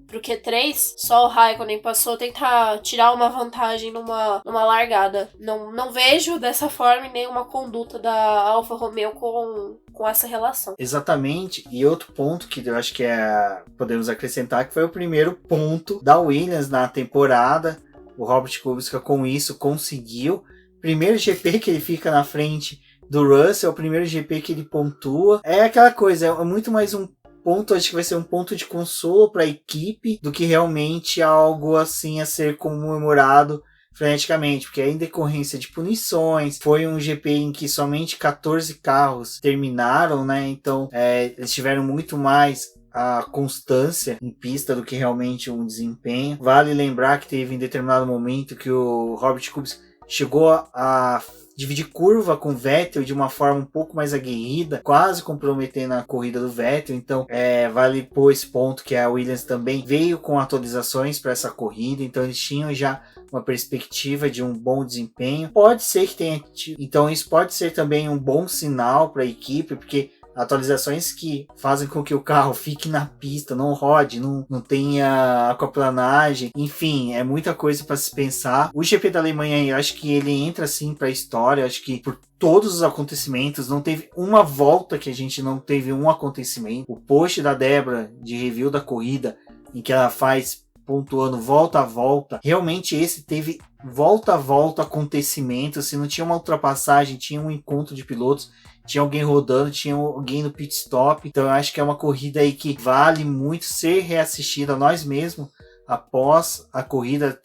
pro Q3, só o Raikkonen passou, tentar tirar uma vantagem numa largada. Não vejo dessa forma nenhuma conduta da Alfa Romeo com essa relação. Exatamente, e outro ponto que eu acho que podemos acrescentar, que foi o primeiro ponto da Williams na temporada. O Robert Kubica com isso conseguiu. Primeiro GP que ele fica na frente do Russell, o primeiro GP que ele pontua. É aquela coisa, é muito mais um ponto, acho que vai ser um ponto de consolo para a equipe do que realmente algo assim a ser comemorado freneticamente, porque é em decorrência de punições. Foi um GP em que somente 14 carros terminaram, né? Então eles tiveram muito mais a constância em pista do que realmente um desempenho. Vale lembrar que teve em determinado momento que o Robert Kubica chegou a dividir curva com o Vettel de uma forma um pouco mais aguerrida, quase comprometendo a corrida do Vettel. Então vale pôr esse ponto que a Williams também veio com atualizações para essa corrida, então eles tinham já uma perspectiva de um bom desempenho. Pode ser que tenha, então isso pode ser também um bom sinal para a equipe, porque atualizações que fazem com que o carro fique na pista, não rode, não tenha aquaplanagem, enfim, é muita coisa para se pensar. O GP da Alemanha, eu acho que ele entra assim para a história, acho que por todos os acontecimentos, não teve uma volta que a gente não teve um acontecimento. O post da Débora de review da corrida, em que ela faz pontuando volta a volta, realmente esse teve volta a volta acontecimento. Se não tinha uma ultrapassagem, tinha um encontro de pilotos, tinha alguém rodando, tinha alguém no pit stop. Então eu acho que é uma corrida aí que vale muito ser reassistida. Nós mesmos, após a corrida,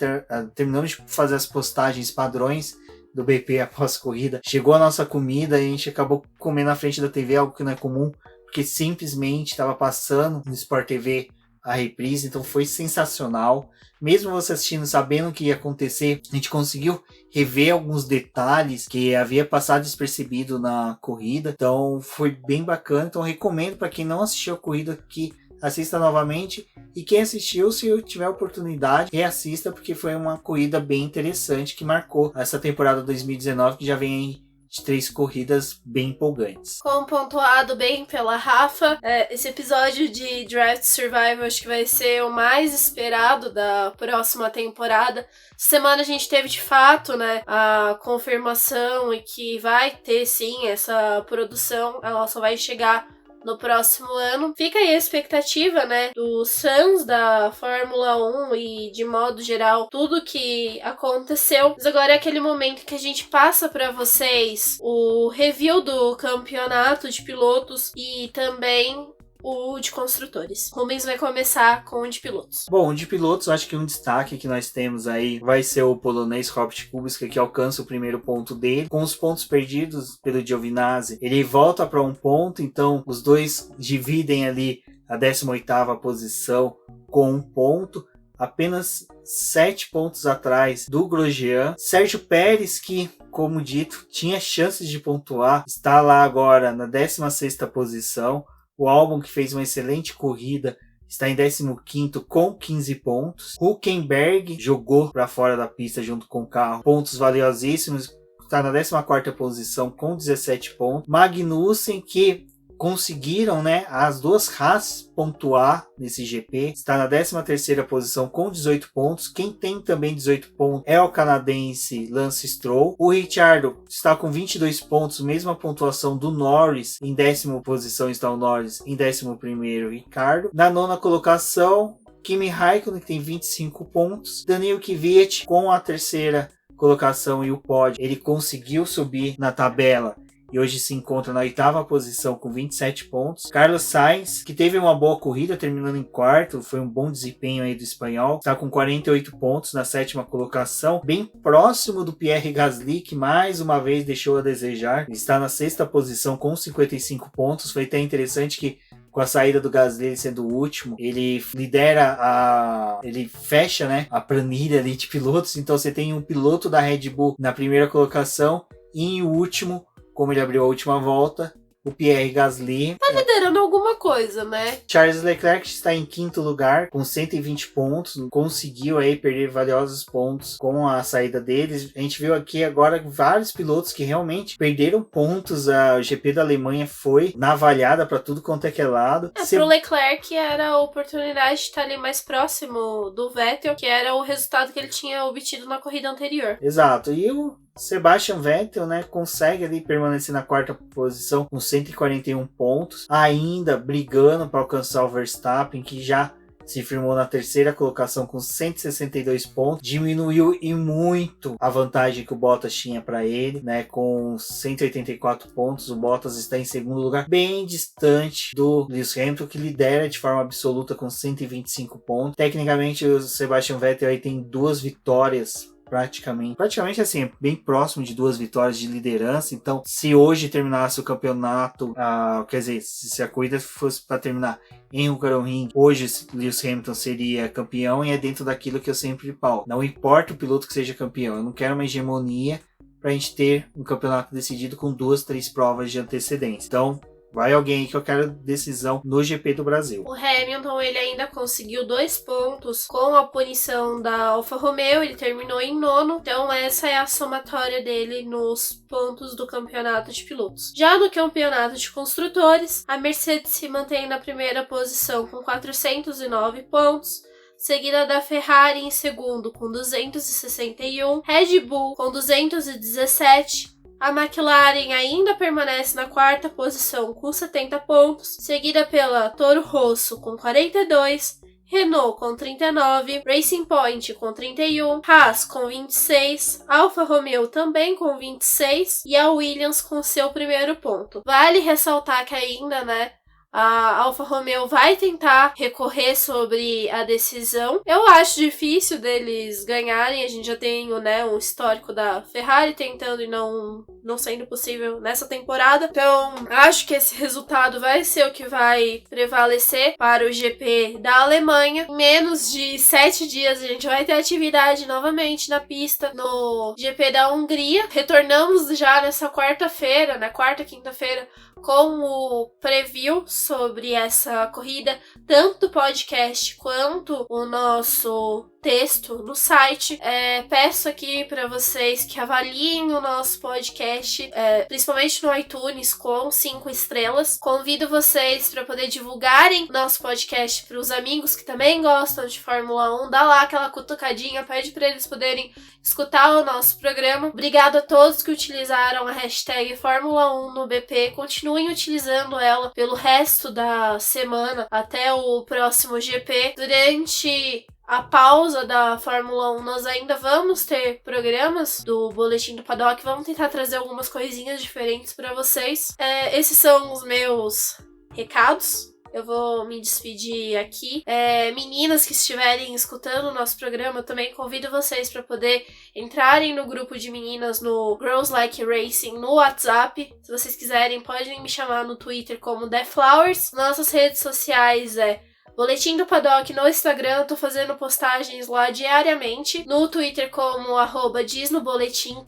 terminamos de fazer as postagens padrões do BP após a corrida, chegou a nossa comida e a gente acabou comendo na frente da TV, algo que não é comum, porque simplesmente estava passando no Sport TV a reprise, então foi sensacional. Mesmo você assistindo, sabendo o que ia acontecer, a gente conseguiu rever alguns detalhes que havia passado despercebido na corrida, então foi bem bacana. Então recomendo para quem não assistiu a corrida que assista novamente, e quem assistiu, se tiver oportunidade, reassista, porque foi uma corrida bem interessante que marcou essa temporada 2019, que já vem aí de 3 corridas bem empolgantes. Como pontuado bem pela Rafa, esse episódio de Draft Survival acho que vai ser o mais esperado da próxima temporada. Essa semana a gente teve de fato, né, a confirmação e que vai ter sim essa produção, ela só vai chegar no próximo ano. Fica aí a expectativa, né, dos fãs da Fórmula 1 e, de modo geral, tudo que aconteceu. Mas agora é aquele momento que a gente passa para vocês o review do campeonato de pilotos e também o de construtores. Rubens vai começar com o de pilotos. Bom, o de pilotos, acho que um destaque que nós temos aí vai ser o polonês Robert Kubica, que alcança o primeiro ponto dele. Com os pontos perdidos pelo Giovinazzi, ele volta para um ponto, então os dois dividem ali a 18ª posição com um ponto, apenas 7 pontos atrás do Grosjean. Sérgio Pérez, que, como dito, tinha chances de pontuar, está lá agora na 16ª posição. O Albon, que fez uma excelente corrida, está em 15º com 15 pontos. Hülkenberg jogou para fora da pista junto com o carro, pontos valiosíssimos, está na 14ª posição com 17 pontos. Magnussen, que conseguiram, né, as duas Haas pontuar nesse GP, está na 13ª posição com 18 pontos. Quem tem também 18 pontos é o canadense Lance Stroll. O Ricciardo está com 22 pontos, mesma pontuação do Norris. Em 10ª posição está o Norris, em 11º Ricciardo. Na 9ª colocação, Kimi Raikkonen, que tem 25 pontos. Daniil Kvyat com a 3ª colocação e o pódio, ele conseguiu subir na tabela e hoje se encontra na 8ª posição com 27 pontos. Carlos Sainz, que teve uma boa corrida, terminando em 4º, foi um bom desempenho aí do espanhol, está com 48 pontos na 7ª colocação, bem próximo do Pierre Gasly, que mais uma vez deixou a desejar, está na 6ª posição com 55 pontos. Foi até interessante que com a saída do Gasly, ele sendo o último, ele lidera ele fecha, né, a planilha ali de pilotos. Então você tem um piloto da Red Bull na primeira colocação e em último, como ele abriu a última volta, o Pierre Gasly. Tá liderando alguma coisa, né? Charles Leclerc está em 5º lugar, com 120 pontos. Conseguiu aí perder valiosos pontos com a saída deles. A gente viu aqui agora vários pilotos que realmente perderam pontos. O GP da Alemanha foi navalhada para tudo quanto é que é lado. Pro Leclerc era a oportunidade de estar ali mais próximo do Vettel, que era o resultado que ele tinha obtido na corrida anterior. Exato. E o Sebastian Vettel, né, consegue ali permanecer na 4ª posição com 141 pontos, ainda brigando para alcançar o Verstappen, que já se firmou na 3ª colocação com 162 pontos, diminuiu e muito a vantagem que o Bottas tinha para ele, né, com 184 pontos. O Bottas está em 2º lugar, bem distante do Lewis Hamilton, que lidera de forma absoluta com 125 pontos. Tecnicamente, o Sebastian Vettel aí tem 2 vitórias praticamente assim, bem próximo de 2 vitórias de liderança. Então, se hoje terminasse o campeonato, quer dizer, se a corrida fosse para terminar em Hungaroring, hoje Lewis Hamilton seria campeão, e é dentro daquilo que eu sempre falo. Não importa o piloto que seja campeão, eu não quero uma hegemonia para a gente ter um campeonato decidido com 2, 3 provas de antecedência. Então, Vai alguém aí que eu quero decisão no GP do Brasil. O Hamilton, ele ainda conseguiu 2 pontos com a punição da Alfa Romeo, ele terminou em 9º, então essa é a somatória dele nos pontos do campeonato de pilotos. Já no campeonato de construtores, a Mercedes se mantém na primeira posição com 409 pontos, seguida da Ferrari em segundo com 261, Red Bull com 217, a McLaren ainda permanece na quarta posição com 70 pontos, seguida pela Toro Rosso com 42, Renault com 39, Racing Point com 31, Haas com 26, Alfa Romeo também com 26 e a Williams com seu primeiro ponto. Vale ressaltar que ainda, a Alfa Romeo vai tentar recorrer sobre a decisão. Eu acho difícil deles ganharem. A gente já tem, um histórico da Ferrari tentando e não sendo possível nessa temporada. Então, acho que esse resultado vai ser o que vai prevalecer para o GP da Alemanha. Em menos de 7 dias, a gente vai ter atividade novamente na pista no GP da Hungria. Retornamos já nessa quarta-feira, quinta-feira, com o preview sobre essa corrida, tanto o podcast quanto o nosso texto no site. Peço aqui para vocês que avaliem o nosso podcast, principalmente no iTunes, com 5 estrelas. Convido vocês para poder divulgarem nosso podcast para os amigos que também gostam de Fórmula 1. Dá lá aquela cutucadinha, pede para eles poderem escutar o nosso programa. Obrigado a todos que utilizaram a hashtag Fórmula 1 no BP. Continuem utilizando ela pelo resto da semana até o próximo GP. Durante a pausa da Fórmula 1, nós ainda vamos ter programas do Boletim do Paddock. Vamos tentar trazer algumas coisinhas diferentes para vocês. Esses são os meus recados. Eu vou me despedir aqui. Meninas que estiverem escutando o nosso programa, eu também convido vocês para poder entrarem no grupo de meninas no Girls Like Racing no WhatsApp. Se vocês quiserem, podem me chamar no Twitter como The Flowers. Nossas redes sociais Boletim do Paddock no Instagram, eu tô fazendo postagens lá diariamente. No Twitter como @diznoboletim.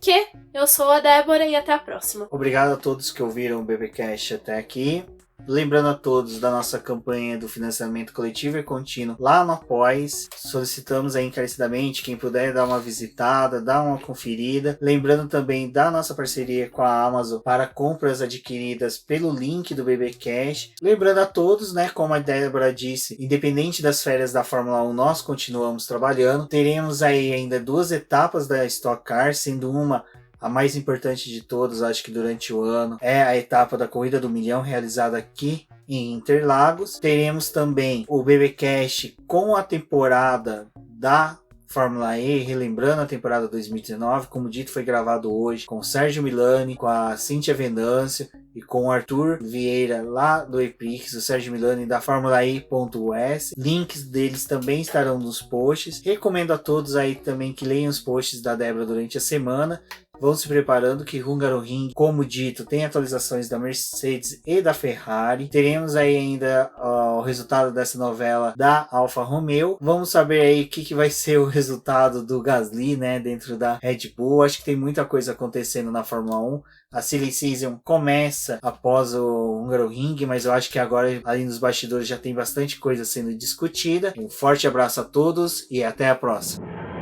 Eu sou a Débora e até a próxima. Obrigado a todos que ouviram o BBcast até aqui. Lembrando a todos da nossa campanha do financiamento coletivo e contínuo lá no Apoies. Solicitamos aí encarecidamente, quem puder dar uma visitada, dar uma conferida. Lembrando também da nossa parceria com a Amazon para compras adquiridas pelo link do BBcast. Lembrando a todos, como a Débora disse, independente das férias da Fórmula 1, nós continuamos trabalhando. Teremos aí ainda 2 etapas da Stock Car, sendo uma a mais importante de todas, acho que durante o ano, é a etapa da Corrida do Milhão, realizada aqui em Interlagos. Teremos também o BBcast com a temporada da Fórmula E, relembrando a temporada 2019, como dito, foi gravado hoje com o Sérgio Milani, com a Cíntia Venâncio e com o Arthur Vieira lá do Eprix, o Sérgio Milani da Fórmula E.us. Links deles também estarão nos posts. Recomendo a todos aí também que leiam os posts da Débora durante a semana. Vão se preparando que Hungaroring, como dito, tem atualizações da Mercedes e da Ferrari. Teremos aí ainda o resultado dessa novela da Alfa Romeo. Vamos saber aí o que vai ser o resultado do Gasly, dentro da Red Bull. Acho que tem muita coisa acontecendo na Fórmula 1. A Silly Season começa após o Hungaroring, mas eu acho que agora, ali nos bastidores, já tem bastante coisa sendo discutida. Um forte abraço a todos e até a próxima.